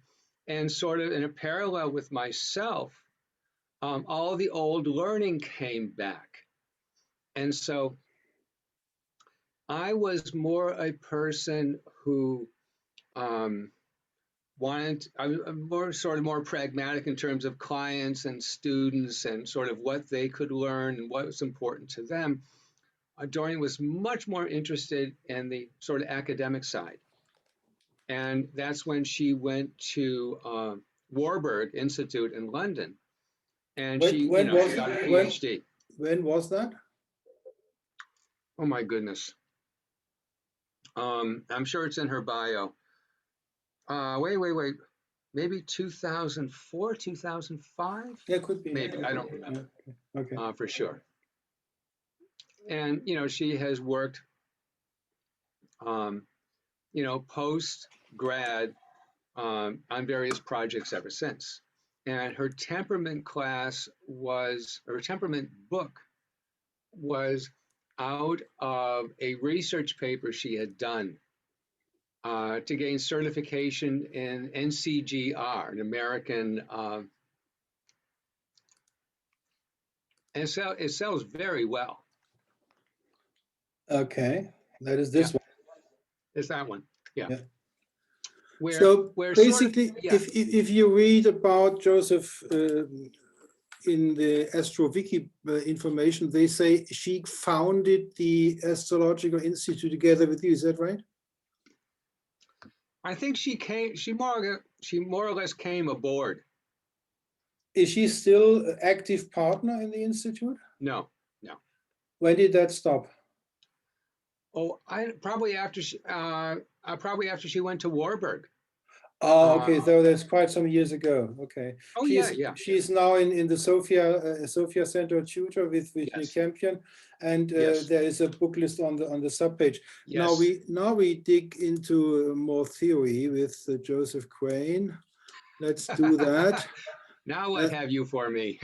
and sort of in a parallel with myself, all the old learning came back. And so I was more a person who I'm more pragmatic in terms of clients and students and sort of what they could learn and what was important to them. Dorian was much more interested in the sort of academic side. And that's when she went to Warburg Institute in London. And she got a PhD. When was that? Oh my goodness. I'm sure it's in her bio. Wait. Maybe 2004, 2005? Yeah, could be. Maybe, I don't remember. Okay. For sure. And, she has worked, post-grad on various projects ever since. And her temperament book was out of a research paper she had done to gain certification in NCGR, an American, and it sells very well. Okay, that is this one. It's that one, yeah. So basically, if you read about Joseph in the AstroWiki information, they say she founded the Astrological Institute together with you. Is that right? I think she more or less came aboard. Is she still an active partner in the institute? No. When did that stop? Oh, probably after she went to Warburg. Oh, okay. So that's quite some years ago. Okay. Oh, She's now in the Sophia Center tutor with Nick Campion, and there is a book list on the subpage. Yes. Now we dig into more theory with Joseph Crane. Let's do that. Now what have you for me?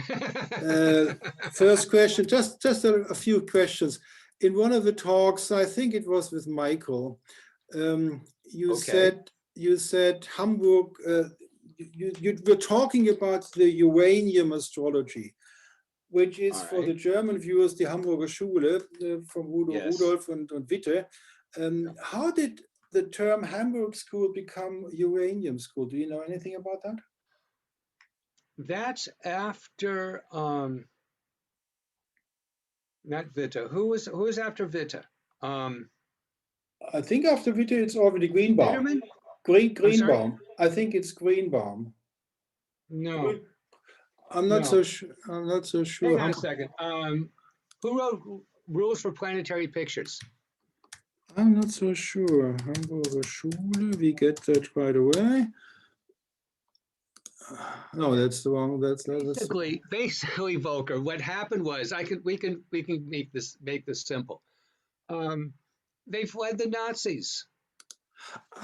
First question, just a few questions. In one of the talks, I think it was with Michael, you said Hamburg, you were talking about the uranium astrology, which is for the German viewers, the Hamburger Schule from Rudolf and Witte. How did the term Hamburg school become uranium school? Do you know anything about that? That's after not Witte. Who was after Witte? I think after Witte it's already Greenbaum. Bitterman? Greenbaum. I think it's Greenbaum. No. I'm not so sure. I'm not so sure. Hang on a second. Who wrote Rules for Planetary Pictures? I'm not so sure. Hamburger Schule. We get that right away. No, that's the wrong. That's basically, Volker. What happened was, we can make this simple. They fled the Nazis.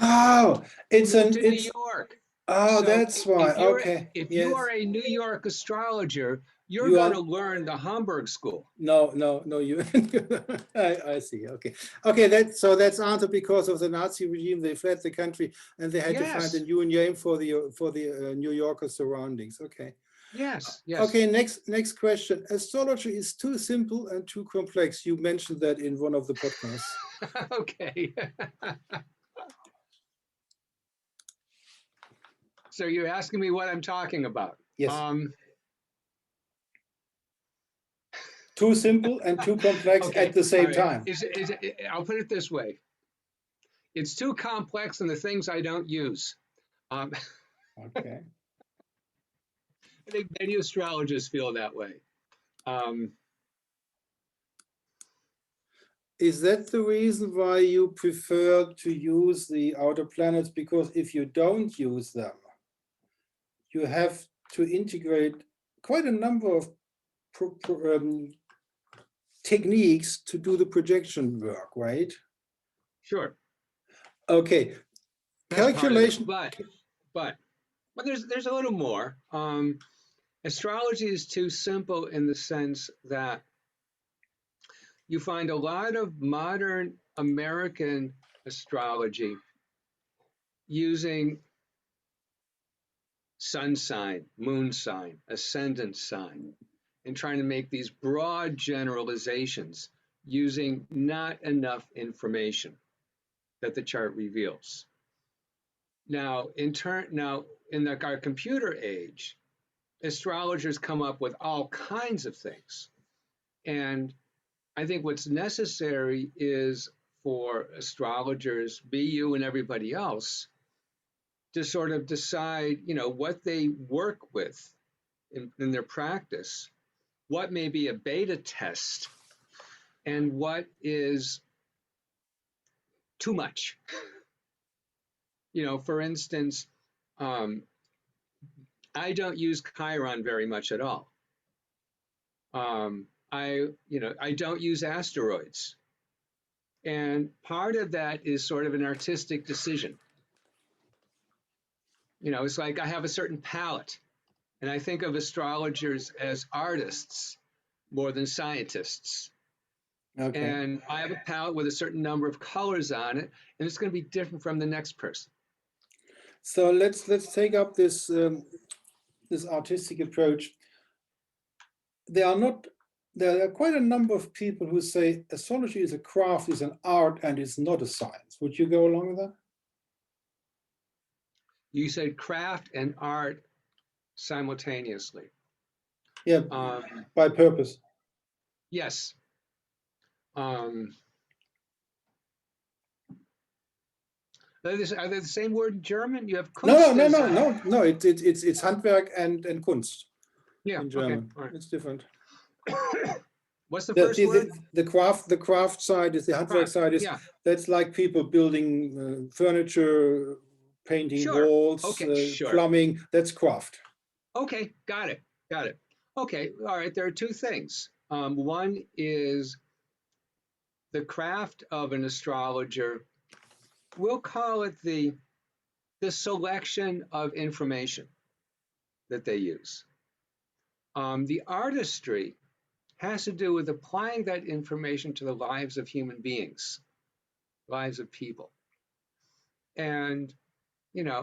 Oh, it's New York. Oh, so that's why. Okay. If you are a New York astrologer, you're going to learn the Hamburg school. No. You. I see. Okay. That's answered because of the Nazi regime. They fled the country and they had to find a new name for the New Yorker surroundings. Okay. Yes. Okay. Next question. Astrology is too simple and too complex. You mentioned that in one of the podcasts. Okay. So you're asking me what I'm talking about? Yes. Too simple and too complex at the same time. I'll put it this way. It's too complex and the things I don't use. Okay. I think many astrologers feel that way. Is that the reason why you prefer to use the outer planets? Because if you don't use them, you have to integrate quite a number of techniques to do the projection work, right? Sure. Okay. Calculation. But there's a little more. Astrology is too simple in the sense that you find a lot of modern American astrology using sun sign, moon sign, ascendant sign, and trying to make these broad generalizations using not enough information that the chart reveals. Now, in our computer age, astrologers come up with all kinds of things. And I think what's necessary is for astrologers, you and everybody else, to sort of decide, what they work with in their practice, what may be a beta test, and what is too much. For instance, I don't use Chiron very much at all. I don't use asteroids. And part of that is sort of an artistic decision. It's like I have a certain palette, and I think of astrologers as artists more than scientists. Okay. And I have a palette with a certain number of colors on it, and it's going to be different from the next person. So let's take up this this artistic approach. There are quite a number of people who say astrology is a craft, is an art, and is not a science. Would you go along with that? You said craft and art simultaneously. Yeah, by purpose. Yes. Are they the same word in German? You have Kunst. No. It's Handwerk and Kunst. Yeah, in German. Okay. Right. It's different. What's the first word? The craft side is the Handwerk side. That's like people building furniture, painting walls, plumbing. That's craft. Okay, got it. Okay, all right. There are two things. One is the craft of an astrologer. We'll call it the selection of information that they use. The artistry has to do with applying that information to the lives of human beings, lives of people. And, and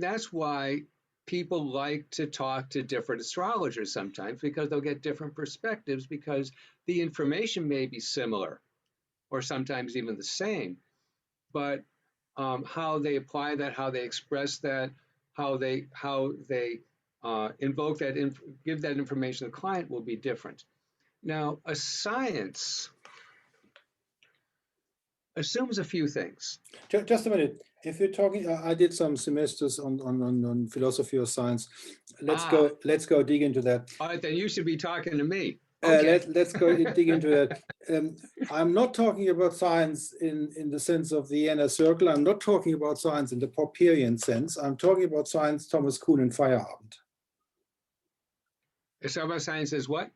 that's why people like to talk to different astrologers sometimes, because they'll get different perspectives, because the information may be similar, or sometimes even the same, but how they apply that, how they express that, how they invoke that, give that information to the client will be different. Now, a science assumes a few things. Just a minute. If you're talking, I did some semesters on philosophy or science. Let's go dig into that. All right, then you should be talking to me. Okay. Let's go dig into that. I'm not talking about science in the sense of the inner circle. I'm not talking about science in the Popperian sense. I'm talking about science, Thomas Kuhn and Feierabend. So about science is what?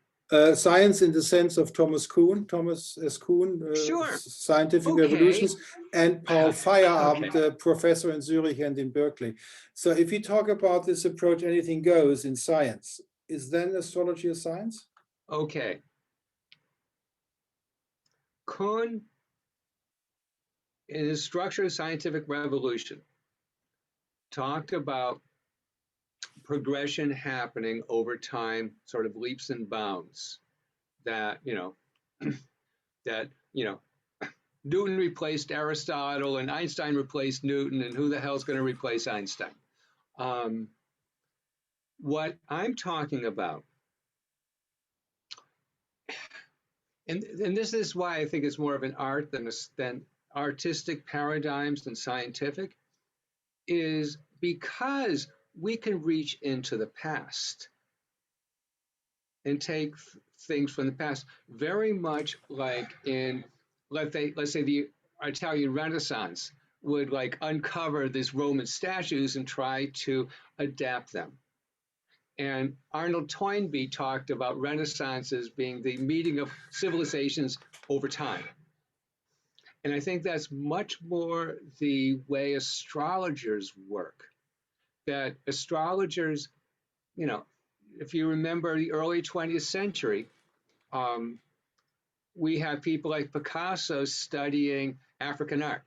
Science in the sense of Thomas S. Kuhn, sure. Scientific Revolutions, and Paul Feierabend, professor in Zurich and in Berkeley. So if you talk about this approach, anything goes in science, is then astrology a science? Okay. Kuhn, in his Structure of Scientific Revolution, talked about progression happening over time, sort of leaps and bounds, that, Newton replaced Aristotle and Einstein replaced Newton, and who the hell's going to replace Einstein? What I'm talking about, and this is why I think it's more of an art than artistic paradigms than scientific, is because we can reach into the past and take things from the past, very much like in, let's say the Italian Renaissance would like uncover these Roman statues and try to adapt them. And Arnold Toynbee talked about Renaissances being the meeting of civilizations over time. And I think that's much more the way astrologers work. That astrologers, if you remember the early 20th century, we have people like Picasso studying African art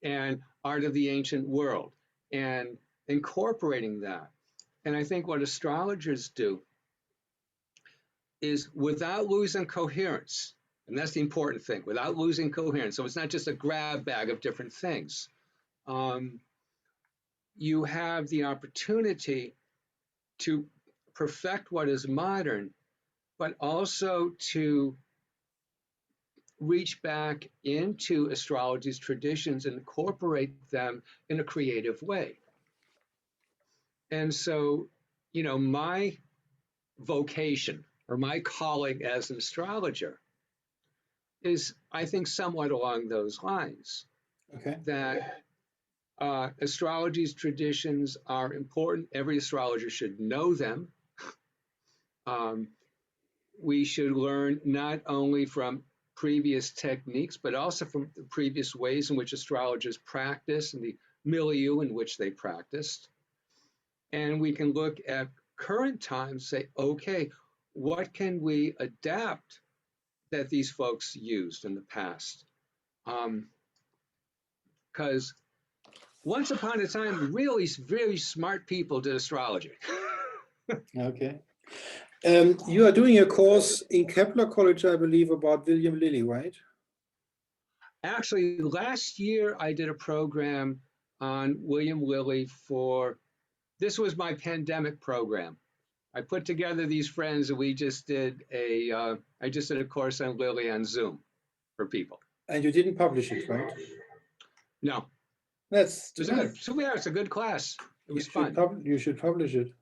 and art of the ancient world and incorporating that. And I think what astrologers do is, without losing coherence, and that's the important thing, without losing coherence, so it's not just a grab bag of different things, you have the opportunity to perfect what is modern, but also to reach back into astrology's traditions and incorporate them in a creative way. And so, my vocation or my calling as an astrologer is, I think, somewhat along those lines. Okay. That astrology's traditions are important. Every astrologer should know them. We should learn not only from previous techniques, but also from the previous ways in which astrologers practice and the milieu in which they practiced. And we can look at current times, say, okay, what can we adapt that these folks used in the past? Because once upon a time, really, very smart people did astrology. Okay. You are doing a course in Kepler College, I believe, about William Lilly, right? Actually, last year I did a program on William Lilly this was my pandemic program. I put together these friends and we just did I just did a course on Lilly on Zoom for people. And you didn't publish it, right? No. That's it's a good class. It was fun. You should publish it.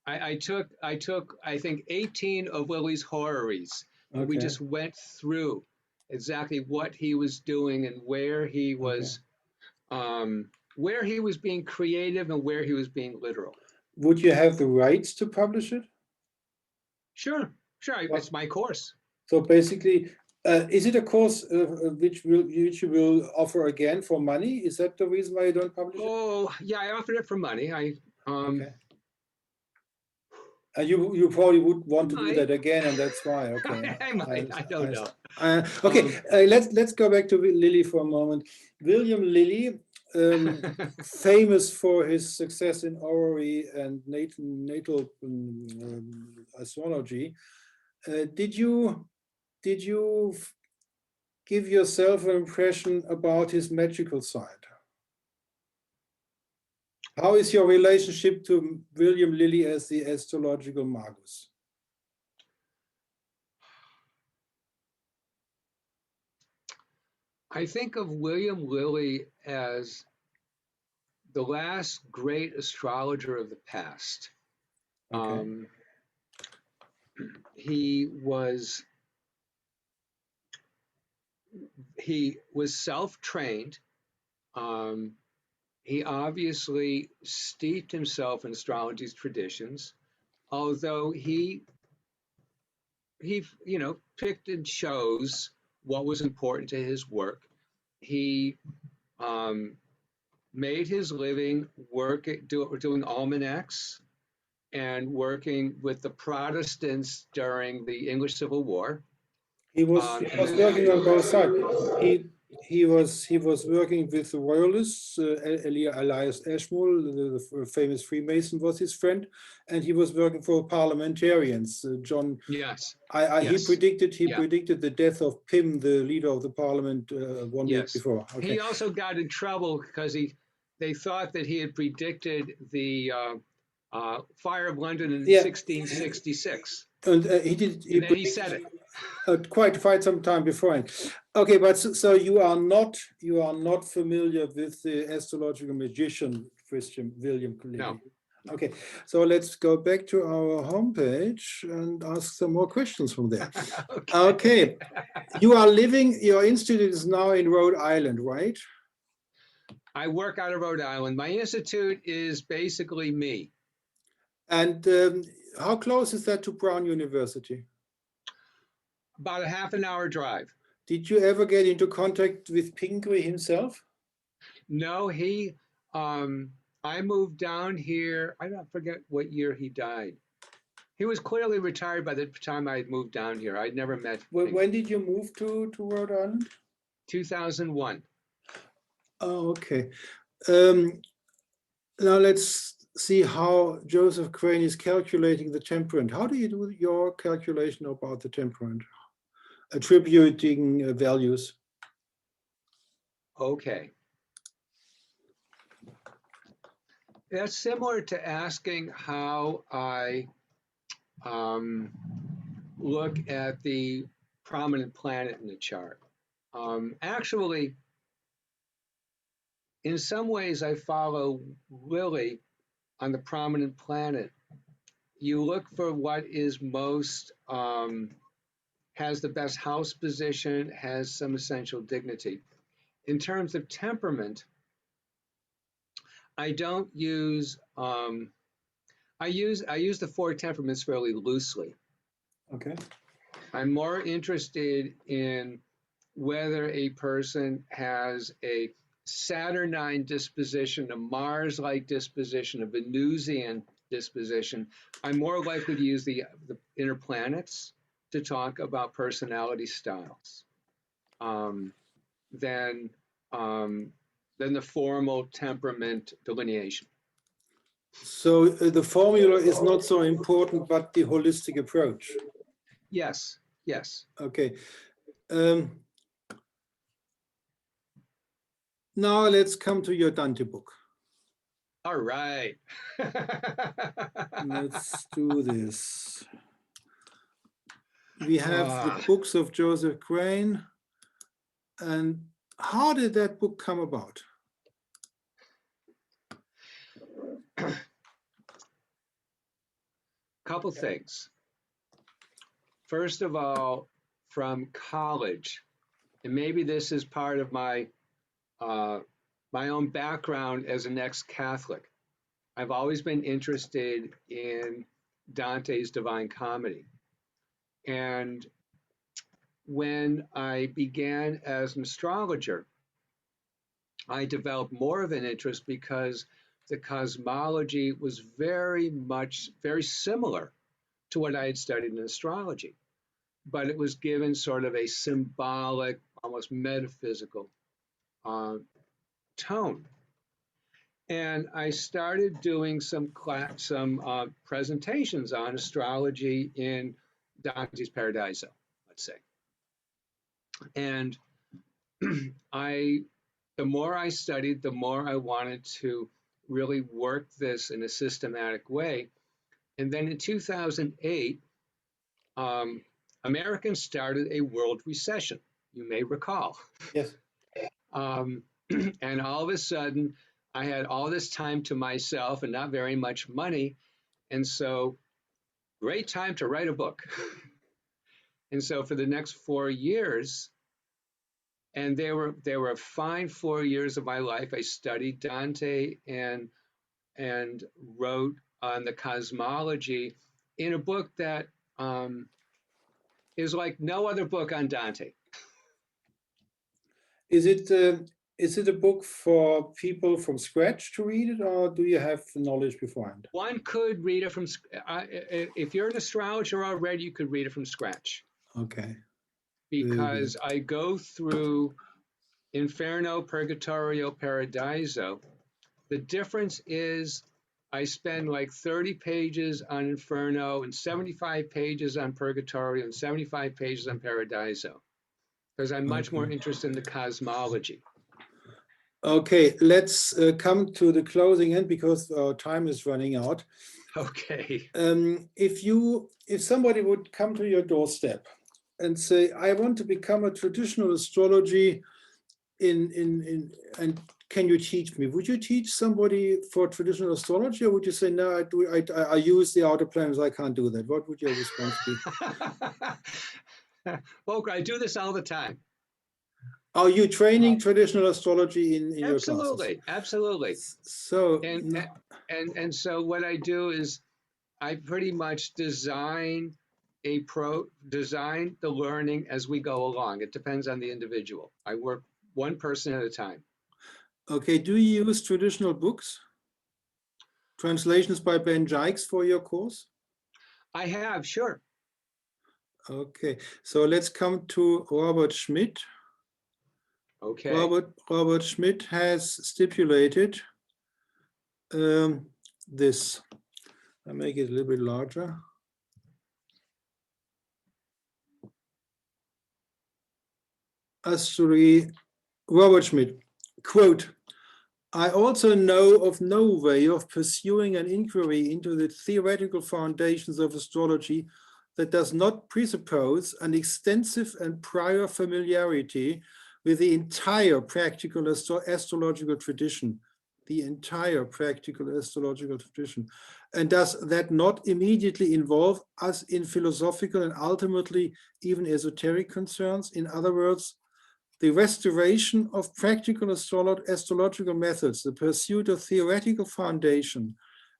I took I think 18 of Lilly's horary. Okay. We just went through exactly what he was doing and where he was being creative and where he was being literal. Would you have the rights to publish it? Sure. It's my course. So basically, is it a course which you will offer again for money? Is that the reason why you don't publish it? Oh, yeah, I offered it for money. Okay. You probably would want to do that again, and that's why. Okay. I don't know. Okay, let's go back to Lilly for a moment. William Lilly, famous for his success in horary and natal astrology. Did you did you give yourself an impression about his magical side? How is your relationship to William Lilly as the astrological magus? I think of William Lilly as the last great astrologer of the past. Okay. He was self-trained. He obviously steeped himself in astrology's traditions, although he picked and chose what was important to his work. He made his living doing almanacs and working with the Protestants during the English Civil War. He was working on both sides. He was working with the royalists. Elias Ashmole, the famous Freemason, was his friend, and he was working for parliamentarians. John. Yes. He predicted the death of Pym, the leader of the parliament, 1 week before. Okay. He also got in trouble because they thought that he had predicted the fire of London in 1666. And he said it quite some time beforehand. Okay, but so you are not familiar with the astrological magician Christian William Lilly? No. Okay, so let's go back to our homepage and ask some more questions from there. Okay. Your institute is now in Rhode Island, right? I work out of Rhode Island. My institute is basically me. And how close is that to Brown University? About a half an hour drive. Did you ever get into contact with Pingree himself? No, I moved down here. I don't forget what year he died. He was clearly retired by the time I had moved down here. I'd never met him. When did you move to Rhode Island? 2001. Oh, okay. Now let's see how Joseph Crane is calculating the temperament. How do you do your calculation about the temperament? Attributing values. Okay. That's similar to asking how I look at the prominent planet in the chart. Actually, in some ways, I follow Lilly on the prominent planet. You look for what is most, has the best house position, has some essential dignity. In terms of temperament, I don't use, I use the 4 temperaments fairly loosely. Okay. I'm more interested in whether a person has a Saturnine disposition, a Mars-like disposition, a Venusian disposition. I'm more likely to use the inner planets to talk about personality styles than the formal temperament delineation. So the formula is not so important, but the holistic approach. Yes, yes. Okay. Now let's come to your Dante book. All right. Let's do this. We have the books of Joseph Crane. And how did that book come about? Couple things. First of all, from college, and maybe this is part of my my own background as an ex-Catholic. I've always been interested in Dante's Divine Comedy. And when I began as an astrologer, I developed more of an interest because the cosmology was very similar to what I had studied in astrology, but it was given sort of a symbolic, almost metaphysical tone. And I started doing some presentations on astrology in Dante's Paradiso, let's say. And the more I studied, the more I wanted to really work this in a systematic way. And then in 2008, Americans started a world recession, you may recall. Yes. And all of a sudden, I had all this time to myself and not very much money. And so, great time to write a book. And so, for the next 4 years, and they were a fine 4 years of my life. I studied Dante and wrote on the cosmology in a book that is like no other book on Dante. Is it a book for people from scratch to read it, or do you have the knowledge beforehand? One could read it from, if you're an astrologer already, you could read it from scratch. Okay. Because I go through Inferno, Purgatorio, Paradiso. The difference is I spend like 30 pages on Inferno and 75 pages on Purgatorio and 75 pages on Paradiso, because I'm much more interested in the cosmology. Okay, let's come to the closing end because our time is running out. Okay. If somebody would come to your doorstep and say, I want to become a traditional astrology and can you teach me? Would you teach somebody for traditional astrology, or would you say, no, I use the outer planets, I can't do that? What would your response be? Well, I do this all the time. Are you training traditional astrology in your classes? Absolutely, absolutely. So and so what I do is I pretty much design the learning as we go along. It depends on the individual. I work one person at a time. Okay, do you use traditional books? Translations by Ben Jikes for your course? I have, sure. Okay, so let's come to Robert Schmidt. Okay. Robert Schmidt has stipulated this. I make it a little bit larger. Astrology, Robert Schmidt, quote, I also know of no way of pursuing an inquiry into the theoretical foundations of astrology that does not presuppose an extensive and prior familiarity with the entire practical astrological tradition, and does that not immediately involve us in philosophical and ultimately even esoteric concerns? In other words, the restoration of practical astrological methods, the pursuit of theoretical foundation,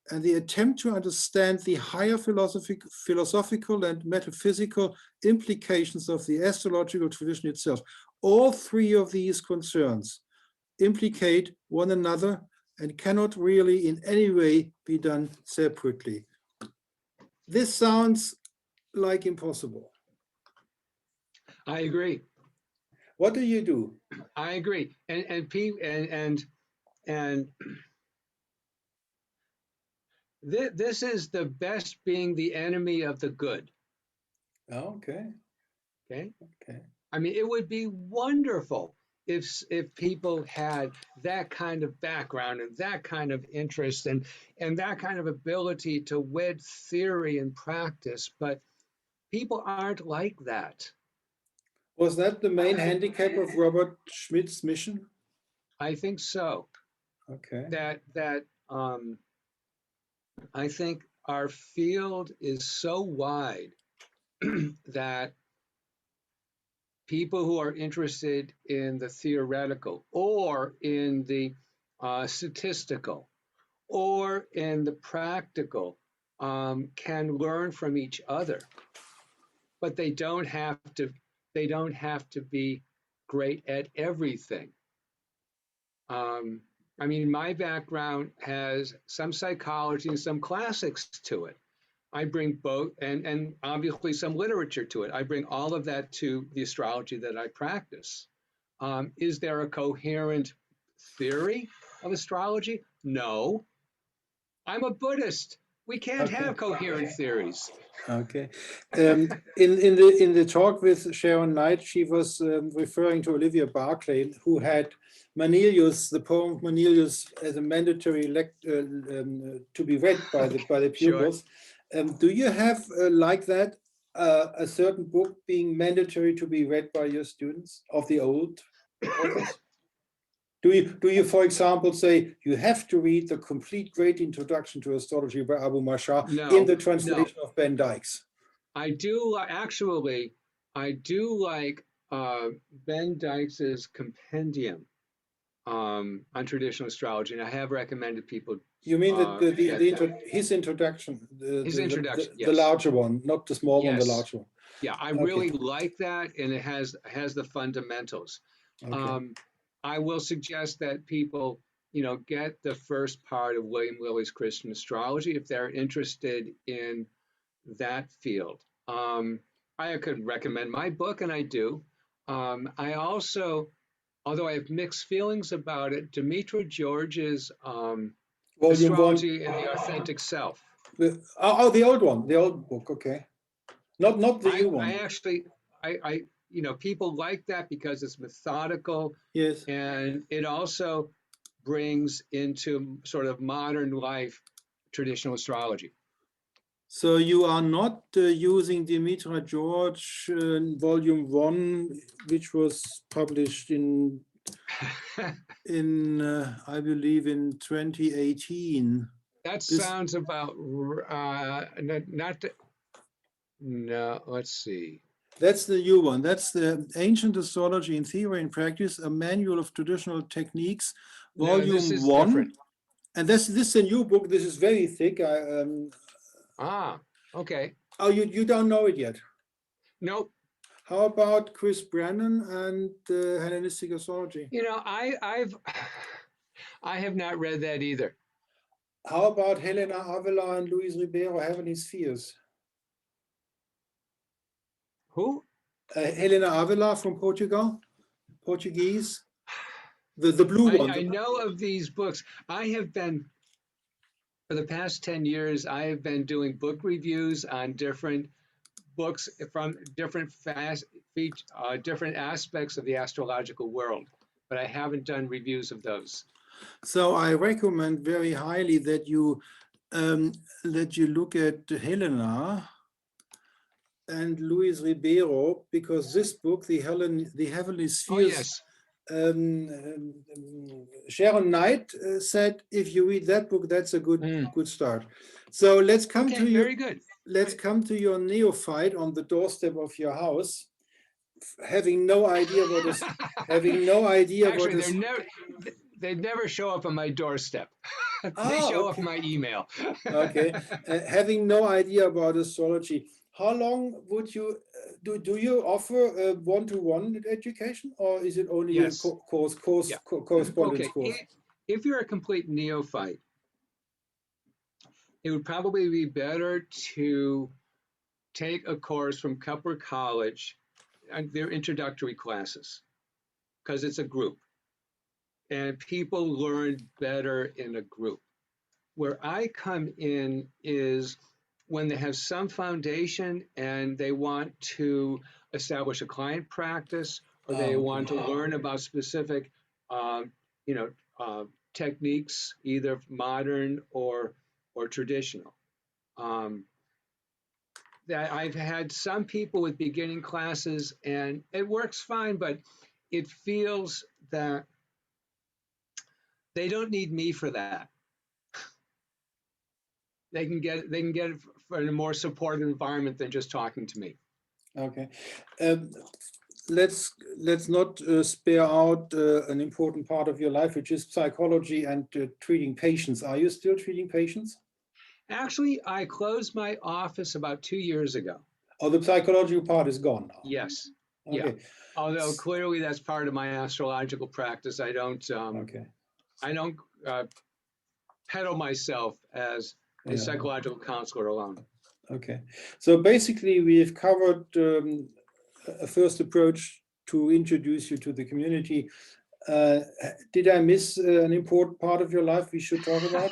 and the attempt to understand the higher philosophical and metaphysical implications of the astrological tradition itself. All three of these concerns implicate one another and cannot really in any way be done separately. This sounds like impossible. I agree. What do you do? I agree. And this is the best being the enemy of the good. Okay. Okay. Okay. I mean, it would be wonderful if people had that kind of background and that kind of interest and that kind of ability to wed theory and practice, but people aren't like that. Was that the main handicap of Robert Schmidt's mission? I think so. Okay. That I think our field is so wide that people who are interested in the theoretical or in the statistical or in the practical can learn from each other, but they don't have to be great at everything. I mean, my background has some psychology and some classics to it. I bring both, and obviously some literature to it. I bring all of that to the astrology that I practice. Is there a coherent theory of astrology? No. I'm a Buddhist. We can't have coherent theories. Okay. In the talk with Sharon Knight, she was referring to Olivia Barclay, who had Manilius, the poem of Manilius, as a mandatory to be read by the pupils. Sure. Do you have like that a certain book being mandatory to be read by your students of the old authors? Do you, for example, say you have to read the complete great introduction to astrology by Abu Mashar in the translation of Ben Dykes? I do actually. I do like Ben Dykes's compendium on traditional astrology, and I have recommended people. You mean his introduction? His introduction, yes. The larger one, not the small one, the larger one. Yeah, I really like that, and it has the fundamentals. Okay. I will suggest that people, get the first part of William Lilly's Christian Astrology if they're interested in that field. I could recommend my book, and I do. I also, although I have mixed feelings about it, Demetra George's Astrology and the Authentic Self. The old one, the old book, okay. Not the new one. I actually, people like that because it's methodical. Yes. And it also brings into sort of modern life traditional astrology. So you are not using Demetra George volume 1, which was published in I believe in 2018. That sounds about no, let's see. That's the new one. That's the Ancient Astrology in Theory and Practice, a Manual of Traditional Techniques, volume 1. Different. And this is a new book. This is very thick. Okay. Oh, you don't know it yet? Nope. How about Chris Brennan and Hellenistic Astrology? I have not read that either. How about Helena Avila and Luis Ribeiro, Heavenly Spheres? Who? Helena Avila from Portugal, Portuguese. The blue one. I know of these books. I have been, for the past 10 years, I have been doing book reviews on different books from different different aspects of the astrological world, but I haven't done reviews of those. So I recommend very highly that you look at Helena and Luis Ribeiro, because this book, the Heavenly Spheres, Sharon Knight said, if you read that book, that's a good start. So let's come to your very good. Let's come to your neophyte on the doorstep of your house, having no idea what is they never show up on my doorstep. They show up on my email. Okay, having no idea about astrology. How long would you do you offer a one-to-one education, or is it only a correspondence course? If you're a complete neophyte, it would probably be better to take a course from Cupper College, their introductory classes, because it's a group, and people learn better in a group. Where I come in is when they have some foundation and they want to establish a client practice, or they want to learn about specific, techniques, either modern or traditional. That I've had some people with beginning classes and it works fine, but it feels that they don't need me for that. They can get it in a more supportive environment than just talking to me. Okay. Let's not spare out an important part of your life, which is psychology and treating patients. Are you still treating patients? Actually, I closed my office about 2 years ago. Oh, the psychological part is gone now. Yes. Okay. Yeah. Although clearly that's part of my astrological practice. I don't. I don't peddle myself as a psychological counselor alone. Okay. So basically, we've covered a first approach to introduce you to the community. Did I miss an important part of your life we should talk about?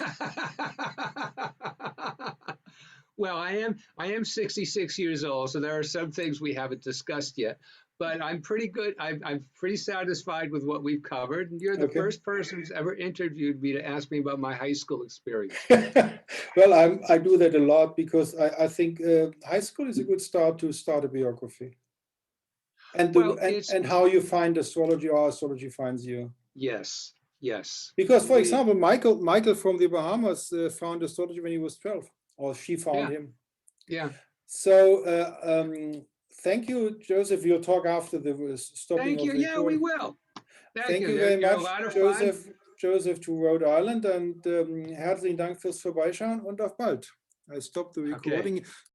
Well, I am 66 years old, so there are some things we haven't discussed yet. But I'm pretty good. I'm pretty satisfied with what we've covered. And you're the first person who's ever interviewed me to ask me about my high school experience. Well, I do that a lot because I think high school is a good start to start a biography. And and how you find astrology or astrology finds you. Yes, yes. Because, for example, Michael from the Bahamas found astrology when he was 12, or she found him. Yeah. So thank you, Joseph. We'll talk after the stopping. Thank you. Of the Yeah, we will. Thank you very much, Joseph to Rhode Island, and herzlichen Dank fürs Vorbeischauen und auf bald. I stop the recording. Okay.